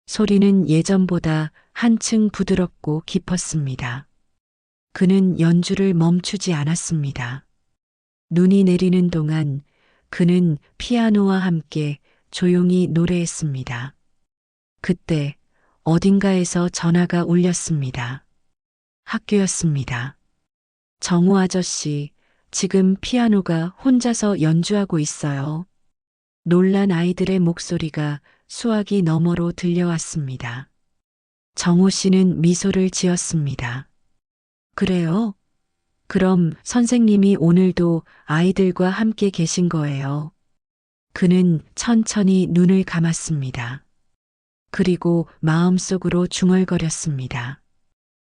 소리는 예전보다 한층 부드럽고 깊었습니다. 그는 연주를 멈추지 않았습니다. 눈이 내리는 동안 그는 피아노와 함께 조용히 노래했습니다. 그때 어딘가에서 전화가 울렸습니다. 학교였습니다. 정호 아저씨, 지금 피아노가 혼자서 연주하고 있어요. 놀란 아이들의 목소리가 수화기 너머로 들려왔습니다. 정호 씨는 미소를 지었습니다. 그래요? 그럼 선생님이 오늘도 아이들과 함께 계신 거예요. 그는 천천히 눈을 감았습니다. 그리고 마음속으로 중얼거렸습니다.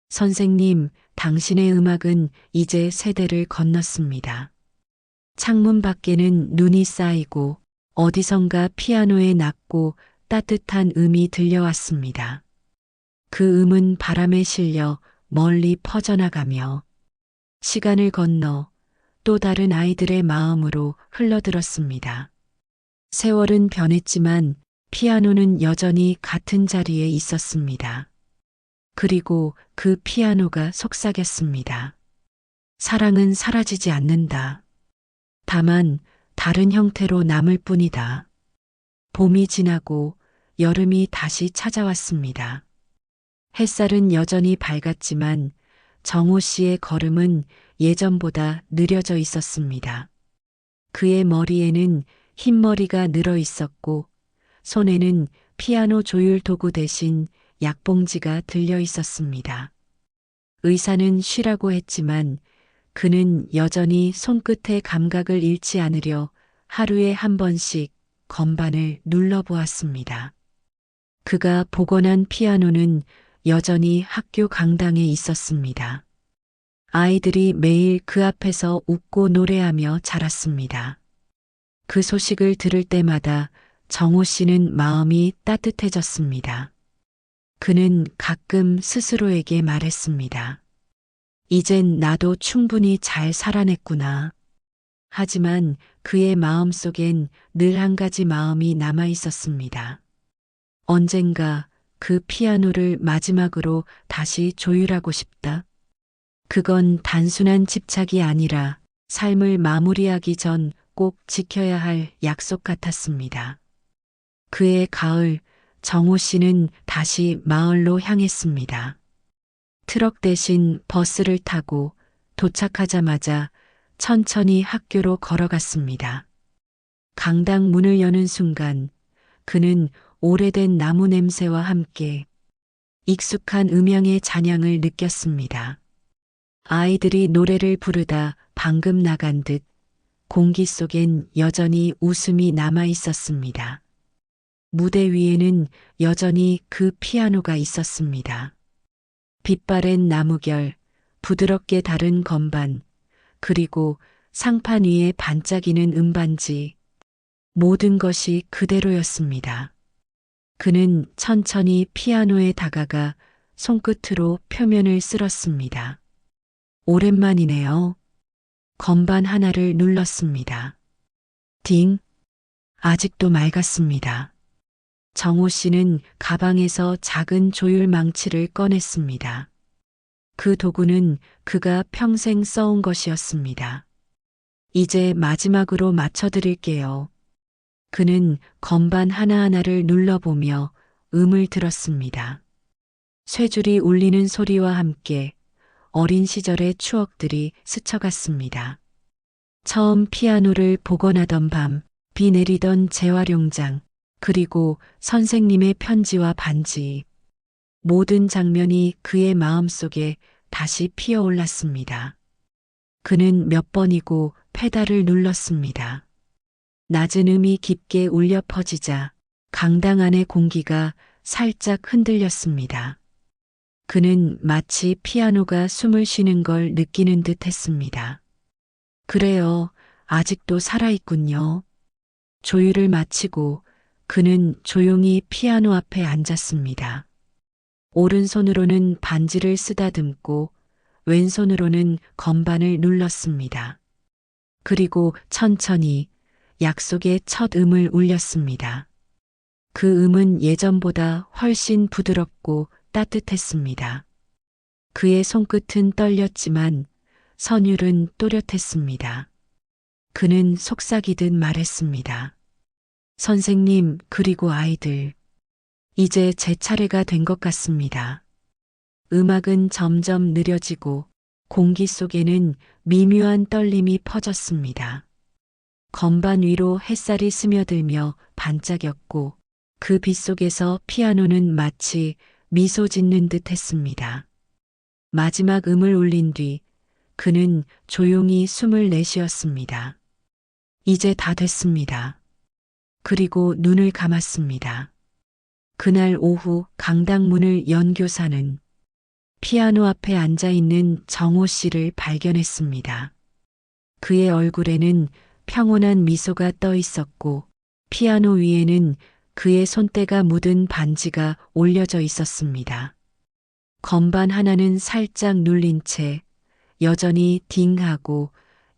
선생님, 당신의 음악은 이제 세대를 건넜습니다. 창문 밖에는 눈이 쌓이고 어디선가 피아노의 낮고 따뜻한 음이 들려왔습니다. 그 음은 바람에 실려 멀리 퍼져나가며 시간을 건너 또 다른 아이들의 마음으로 흘러들었습니다. 세월은 변했지만 피아노는 여전히 같은 자리에 있었습니다. 그리고 그 피아노가 속삭였습니다. 사랑은 사라지지 않는다. 다만 다른 형태로 남을 뿐이다. 봄이 지나고 여름이 다시 찾아왔습니다. 햇살은 여전히 밝았지만 정호 씨의 걸음은 예전보다 느려져 있었습니다. 그의 머리에는 흰머리가 늘어 있었고 손에는 피아노 조율 도구 대신 약봉지가 들려 있었습니다. 의사는 쉬라고 했지만 그는 여전히 손끝의 감각을 잃지 않으려 하루에 한 번씩 건반을 눌러보았습니다. 그가 복원한 피아노는 여전히 학교 강당에 있었습니다. 아이들이 매일 그 앞에서 웃고 노래하며 자랐습니다. 그 소식을 들을 때마다 정호 씨는 마음이 따뜻해졌습니다. 그는 가끔 스스로에게 말했습니다. 이젠 나도 충분히 잘 살아냈구나. 하지만 그의 마음속엔 늘 한 가지 마음이 남아 있었습니다. 언젠가 그 피아노를 마지막으로 다시 조율하고 싶다. 그건 단순한 집착이 아니라 삶을 마무리하기 전 꼭 지켜야 할 약속 같았습니다. 그해 가을, 정호 씨는 다시 마을로 향했습니다. 트럭 대신 버스를 타고 도착하자마자 천천히 학교로 걸어갔습니다. 강당 문을 여는 순간 그는 오래된 나무 냄새와 함께 익숙한 음향의 잔향을 느꼈습니다. 아이들이 노래를 부르다 방금 나간 듯 공기 속엔 여전히 웃음이 남아 있었습니다. 무대 위에는 여전히 그 피아노가 있었습니다. 빛바랜 나무결, 부드럽게 다른 건반, 그리고 상판 위에 반짝이는 음반지, 모든 것이 그대로였습니다. 그는 천천히 피아노에 다가가 손끝으로 표면을 쓸었습니다. 오랜만이네요. 건반 하나를 눌렀습니다. 딩, 아직도 맑았습니다. 정호 씨는 가방에서 작은 조율 망치를 꺼냈습니다. 그 도구는 그가 평생 써온 것이었습니다. 이제 마지막으로 맞춰드릴게요. 그는 건반 하나하나를 눌러보며 음을 들었습니다. 쇠줄이 울리는 소리와 함께 어린 시절의 추억들이 스쳐갔습니다. 처음 피아노를 복원하던 밤, 비 내리던 재활용장, 그리고 선생님의 편지와 반지. 모든 장면이 그의 마음속에 다시 피어올랐습니다. 그는 몇 번이고 페달을 눌렀습니다. 낮은 음이 깊게 울려 퍼지자 강당 안의 공기가 살짝 흔들렸습니다. 그는 마치 피아노가 숨을 쉬는 걸 느끼는 듯 했습니다. 그래요, 아직도 살아있군요. 조율을 마치고 그는 조용히 피아노 앞에 앉았습니다. 오른손으로는 반지를 쓰다듬고 왼손으로는 건반을 눌렀습니다. 그리고 천천히 약속의 첫 음을 울렸습니다. 그 음은 예전보다 훨씬 부드럽고 따뜻했습니다. 그의 손끝은 떨렸지만 선율은 또렷했습니다. 그는 속삭이듯 말했습니다. 선생님, 그리고 아이들. 이제 제 차례가 된 것 같습니다. 음악은 점점 느려지고 공기 속에는 미묘한 떨림이 퍼졌습니다. 건반 위로 햇살이 스며들며 반짝였고 그 빛 속에서 피아노는 마치 미소 짓는 듯 했습니다. 마지막 음을 울린 뒤 그는 조용히 숨을 내쉬었습니다. 이제 다 됐습니다. 그리고 눈을 감았습니다. 그날 오후 강당 문을 연 교사는 피아노 앞에 앉아 있는 정호 씨를 발견했습니다. 그의 얼굴에는 평온한 미소가 떠 있었고 피아노 위에는 그의 손때가 묻은 반지가 올려져 있었습니다. 건반 하나는 살짝 눌린 채 여전히 딩하고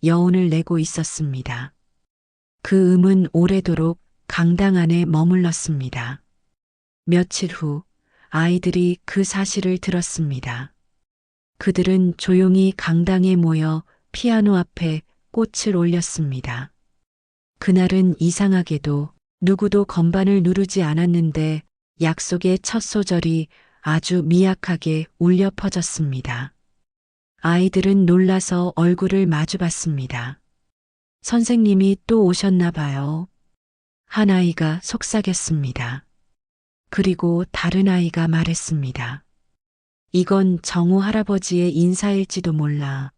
여운을 내고 있었습니다. 그 음은 오래도록 강당 안에 머물렀습니다. 며칠 후 아이들이 그 사실을 들었습니다. 그들은 조용히 강당에 모여 피아노 앞에 꽃을 올렸습니다. 그날은 이상하게도 누구도 건반을 누르지 않았는데 약속의 첫 소절이 아주 미약하게 울려 퍼졌습니다. 아이들은 놀라서 얼굴을 마주봤습니다. 선생님이 또 오셨나 봐요. 한 아이가 속삭였습니다. 그리고 다른 아이가 말했습니다. 이건 정호 할아버지의 인사일지도 몰라.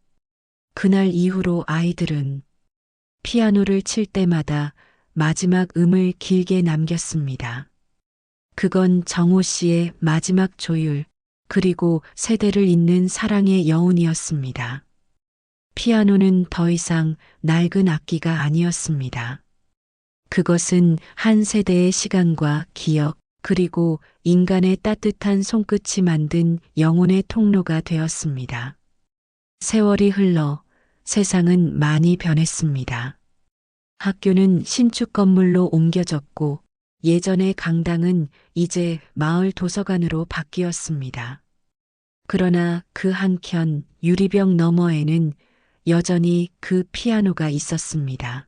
그날 이후로 아이들은 피아노를 칠 때마다 마지막 음을 길게 남겼습니다. 그건 정호 씨의 마지막 조율, 그리고 세대를 잇는 사랑의 여운이었습니다. 피아노는 더 이상 낡은 악기가 아니었습니다. 그것은 한 세대의 시간과 기억, 그리고 인간의 따뜻한 손끝이 만든 영혼의 통로가 되었습니다. 세월이 흘러 세상은 많이 변했습니다. 학교는 신축 건물로 옮겨졌고 예전의 강당은 이제 마을 도서관으로 바뀌었습니다. 그러나 그 한켠 유리병 너머에는 여전히 그 피아노가 있었습니다.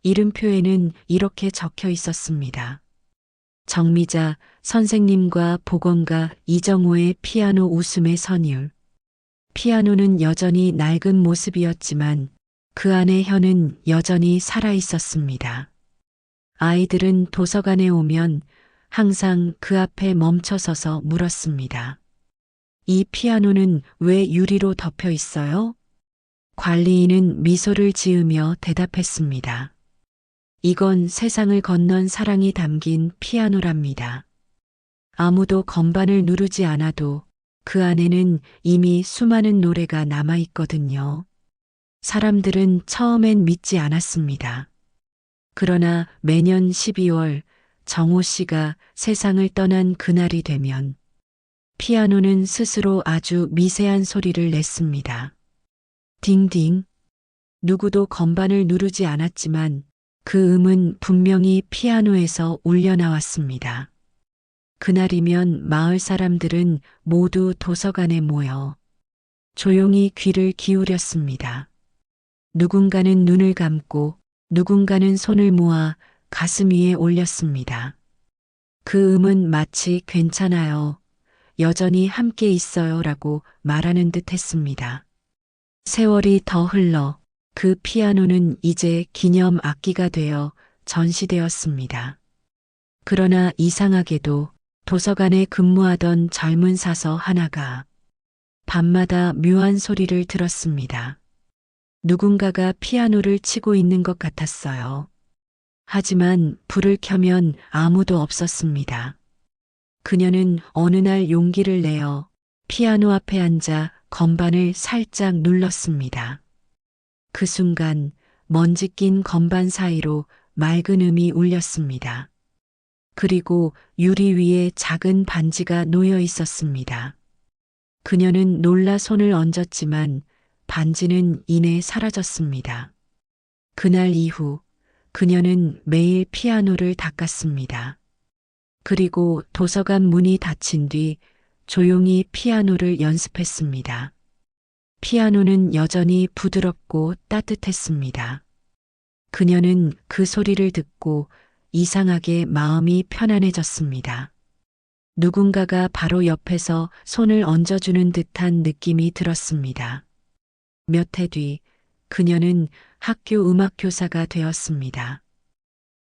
이름표에는 이렇게 적혀 있었습니다. 정미자 선생님과 보건가 이정호의 피아노 웃음의 선율. 피아노는 여전히 낡은 모습이었지만 그 안의 혀는 여전히 살아 있었습니다. 아이들은 도서관에 오면 항상 그 앞에 멈춰서서 물었습니다. 이 피아노는 왜 유리로 덮여 있어요? 관리인은 미소를 지으며 대답했습니다. 이건 세상을 건넌 사랑이 담긴 피아노랍니다. 아무도 건반을 누르지 않아도 그 안에는 이미 수많은 노래가 남아 있거든요. 사람들은 처음엔 믿지 않았습니다. 그러나 매년 12월 정호 씨가 세상을 떠난 그날이 되면 피아노는 스스로 아주 미세한 소리를 냈습니다. 딩딩. 누구도 건반을 누르지 않았지만 그 음은 분명히 피아노에서 울려 나왔습니다. 그날이면 마을 사람들은 모두 도서관에 모여 조용히 귀를 기울였습니다. 누군가는 눈을 감고 누군가는 손을 모아 가슴 위에 올렸습니다. 그 음은 마치 괜찮아요. 여전히 함께 있어요 라고 말하는 듯 했습니다. 세월이 더 흘러 그 피아노는 이제 기념 악기가 되어 전시되었습니다. 그러나 이상하게도 도서관에 근무하던 젊은 사서 하나가 밤마다 묘한 소리를 들었습니다. 누군가가 피아노를 치고 있는 것 같았어요. 하지만 불을 켜면 아무도 없었습니다. 그녀는 어느 날 용기를 내어 피아노 앞에 앉아 건반을 살짝 눌렀습니다. 그 순간 먼지 낀 건반 사이로 맑은 음이 울렸습니다. 그리고 유리 위에 작은 반지가 놓여 있었습니다. 그녀는 놀라 손을 얹었지만 반지는 이내 사라졌습니다. 그날 이후 그녀는 매일 피아노를 닦았습니다. 그리고 도서관 문이 닫힌 뒤 조용히 피아노를 연습했습니다. 피아노는 여전히 부드럽고 따뜻했습니다. 그녀는 그 소리를 듣고 이상하게 마음이 편안해졌습니다. 누군가가 바로 옆에서 손을 얹어주는 듯한 느낌이 들었습니다. 몇 해 뒤 그녀는 학교 음악교사가 되었습니다.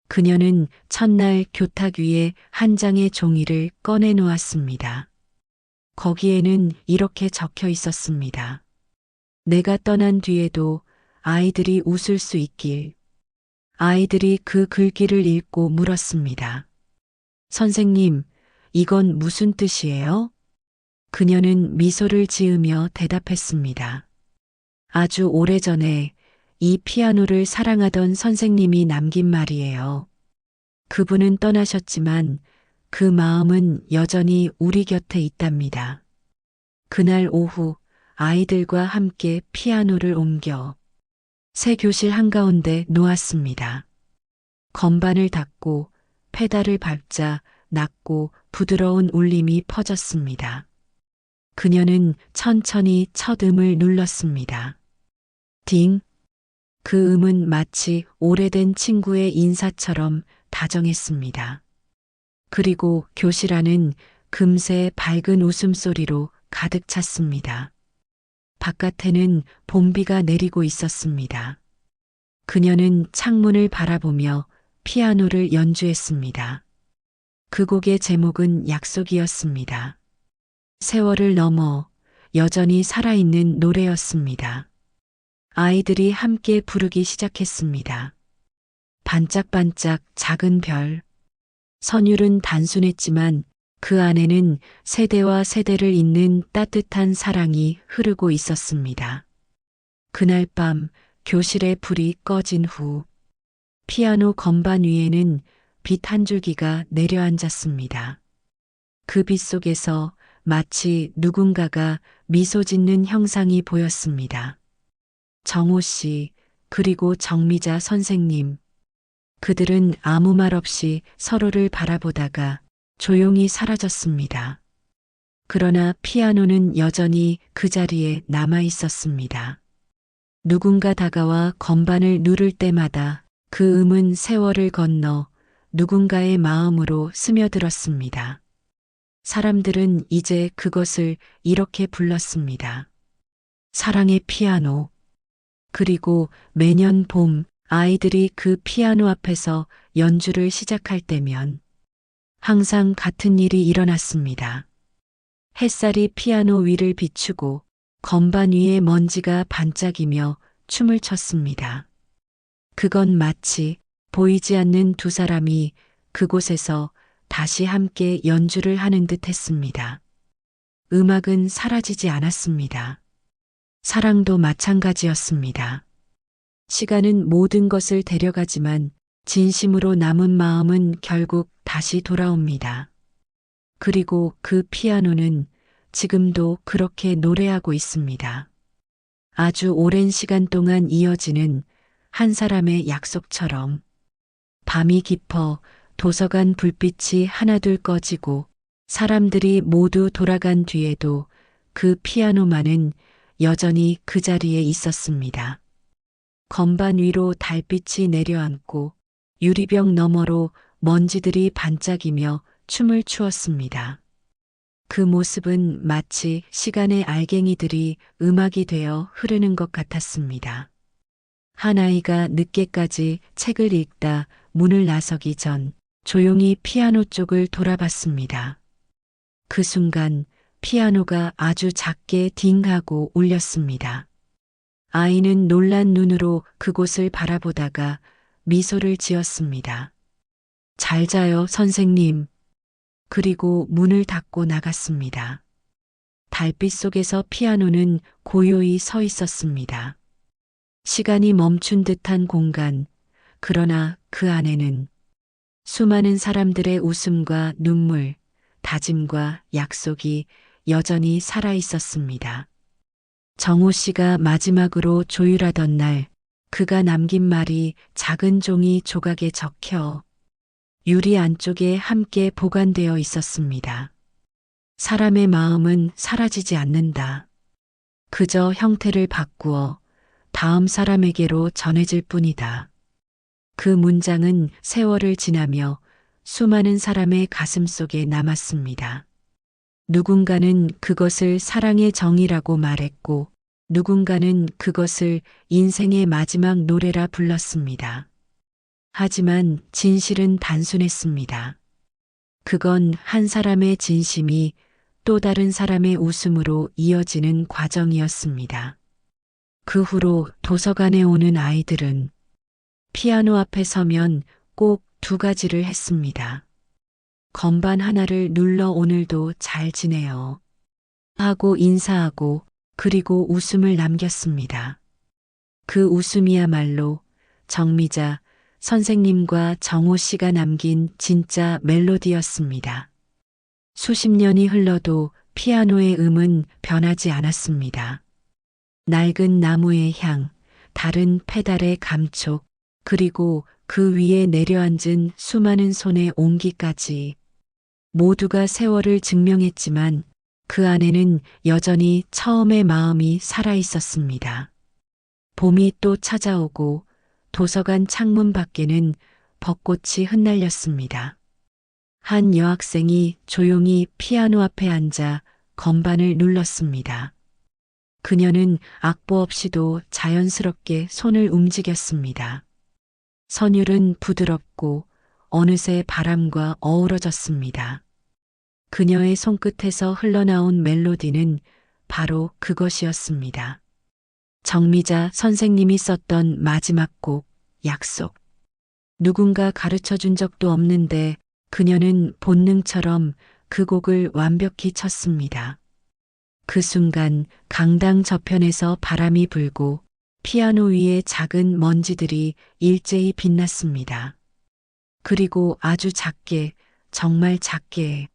그녀는 첫날 교탁 위에 한 장의 종이를 꺼내 놓았습니다. 거기에는 이렇게 적혀 있었습니다. 내가 떠난 뒤에도 아이들이 웃을 수 있길. 아이들이 그 글귀를 읽고 물었습니다. 선생님, 이건 무슨 뜻이에요? 그녀는 미소를 지으며 대답했습니다. 아주 오래전에 이 피아노를 사랑하던 선생님이 남긴 말이에요. 그분은 떠나셨지만 그 마음은 여전히 우리 곁에 있답니다. 그날 오후 아이들과 함께 피아노를 옮겨 새 교실 한가운데 놓았습니다. 건반을 닫고 페달을 밟자 낮고 부드러운 울림이 퍼졌습니다. 그녀는 천천히 첫 음을 눌렀습니다. 딩. 그 음은 마치 오래된 친구의 인사처럼 다정했습니다. 그리고 교실 안은 금세 밝은 웃음소리로 가득 찼습니다. 바깥에는 봄비가 내리고 있었습니다. 그녀는 창문을 바라보며 피아노를 연주했습니다. 그 곡의 제목은 약속이었습니다. 세월을 넘어 여전히 살아있는 노래였습니다. 아이들이 함께 부르기 시작했습니다. 반짝반짝 작은 별. 선율은 단순했지만 그 안에는 세대와 세대를 잇는 따뜻한 사랑이 흐르고 있었습니다. 그날 밤 교실의 불이 꺼진 후 피아노 건반 위에는 빛 한 줄기가 내려앉았습니다. 그 빛 속에서 마치 누군가가 미소 짓는 형상이 보였습니다. 정호 씨, 그리고 정미자 선생님. 그들은 아무 말 없이 서로를 바라보다가 조용히 사라졌습니다. 그러나 피아노는 여전히 그 자리에 남아 있었습니다. 누군가 다가와 건반을 누를 때마다 그 음은 세월을 건너 누군가의 마음으로 스며들었습니다. 사람들은 이제 그것을 이렇게 불렀습니다. 사랑의 피아노. 그리고 매년 봄 아이들이 그 피아노 앞에서 연주를 시작할 때면 항상 같은 일이 일어났습니다. 햇살이 피아노 위를 비추고 건반 위에 먼지가 반짝이며 춤을 췄습니다. 그건 마치 보이지 않는 두 사람이 그곳에서 다시 함께 연주를 하는 듯 했습니다. 음악은 사라지지 않았습니다. 사랑도 마찬가지였습니다. 시간은 모든 것을 데려가지만 진심으로 남은 마음은 결국 다시 돌아옵니다. 그리고 그 피아노는 지금도 그렇게 노래하고 있습니다. 아주 오랜 시간 동안 이어지는 한 사람의 약속처럼 밤이 깊어 도서관 불빛이 하나둘 꺼지고 사람들이 모두 돌아간 뒤에도 그 피아노만은 여전히 그 자리에 있었습니다. 건반 위로 달빛이 내려앉고 유리병 너머로 먼지들이 반짝이며 춤을 추었습니다. 그 모습은 마치 시간의 알갱이들이 음악이 되어 흐르는 것 같았습니다. 한 아이가 늦게까지 책을 읽다 문을 나서기 전 조용히 피아노 쪽을 돌아봤습니다. 그 순간 피아노가 아주 작게 딩하고 울렸습니다. 아이는 놀란 눈으로 그곳을 바라보다가 미소를 지었습니다. 잘 자요, 선생님. 그리고 문을 닫고 나갔습니다. 달빛 속에서 피아노는 고요히 서 있었습니다. 시간이 멈춘 듯한 공간, 그러나 그 안에는 수많은 사람들의 웃음과 눈물, 다짐과 약속이 여전히 살아 있었습니다. 정호 씨가 마지막으로 조율하던 날, 그가 남긴 말이 작은 종이 조각에 적혀 유리 안쪽에 함께 보관되어 있었습니다. 사람의 마음은 사라지지 않는다. 그저 형태를 바꾸어 다음 사람에게로 전해질 뿐이다. 그 문장은 세월을 지나며 수많은 사람의 가슴 속에 남았습니다. 누군가는 그것을 사랑의 정이라고 말했고, 누군가는 그것을 인생의 마지막 노래라 불렀습니다. 하지만 진실은 단순했습니다. 그건 한 사람의 진심이 또 다른 사람의 웃음으로 이어지는 과정이었습니다. 그 후로 도서관에 오는 아이들은 피아노 앞에 서면 꼭 두 가지를 했습니다. 건반 하나를 눌러 오늘도 잘 지내요 하고 인사하고 그리고 웃음을 남겼습니다. 그 웃음이야말로 정미자 선생님과 정호 씨가 남긴 진짜 멜로디였습니다. 수십 년이 흘러도 피아노의 음은 변하지 않았습니다. 낡은 나무의 향, 다른 페달의 감촉, 그리고 그 위에 내려앉은 수많은 손의 온기까지 모두가 세월을 증명했지만 그 안에는 여전히 처음의 마음이 살아 있었습니다. 봄이 또 찾아오고 도서관 창문 밖에는 벚꽃이 흩날렸습니다. 한 여학생이 조용히 피아노 앞에 앉아 건반을 눌렀습니다. 그녀는 악보 없이도 자연스럽게 손을 움직였습니다. 선율은 부드럽고 어느새 바람과 어우러졌습니다. 그녀의 손끝에서 흘러나온 멜로디는 바로 그것이었습니다. 정미자 선생님이 썼던 마지막 곡, 약속. 누군가 가르쳐 준 적도 없는데 그녀는 본능처럼 그 곡을 완벽히 쳤습니다. 그 순간 강당 저편에서 바람이 불고 피아노 위에 작은 먼지들이 일제히 빛났습니다. 그리고 아주 작게, 정말 작게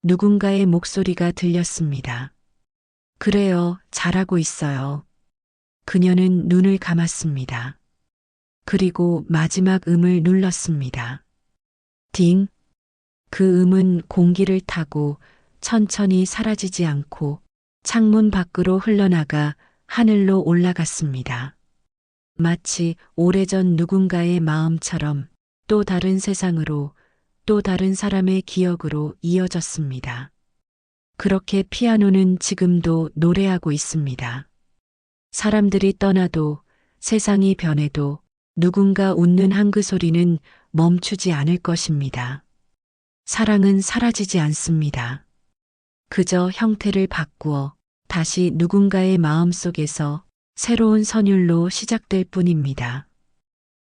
누군가의 목소리가 들렸습니다. 그래요, 잘하고 있어요. 그녀는 눈을 감았습니다. 그리고 마지막 음을 눌렀습니다. 딩. 그 음은 공기를 타고 천천히 사라지지 않고 창문 밖으로 흘러나가 하늘로 올라갔습니다. 마치 오래전 누군가의 마음처럼 또 다른 세상으로, 또 다른 사람의 기억으로 이어졌습니다. 그렇게 피아노는 지금도 노래하고 있습니다. 사람들이 떠나도, 세상이 변해도 누군가 웃는 한그 소리는 멈추지 않을 것입니다. 사랑은 사라지지 않습니다. 그저 형태를 바꾸어 다시 누군가의 마음 속에서 새로운 선율로 시작될 뿐입니다.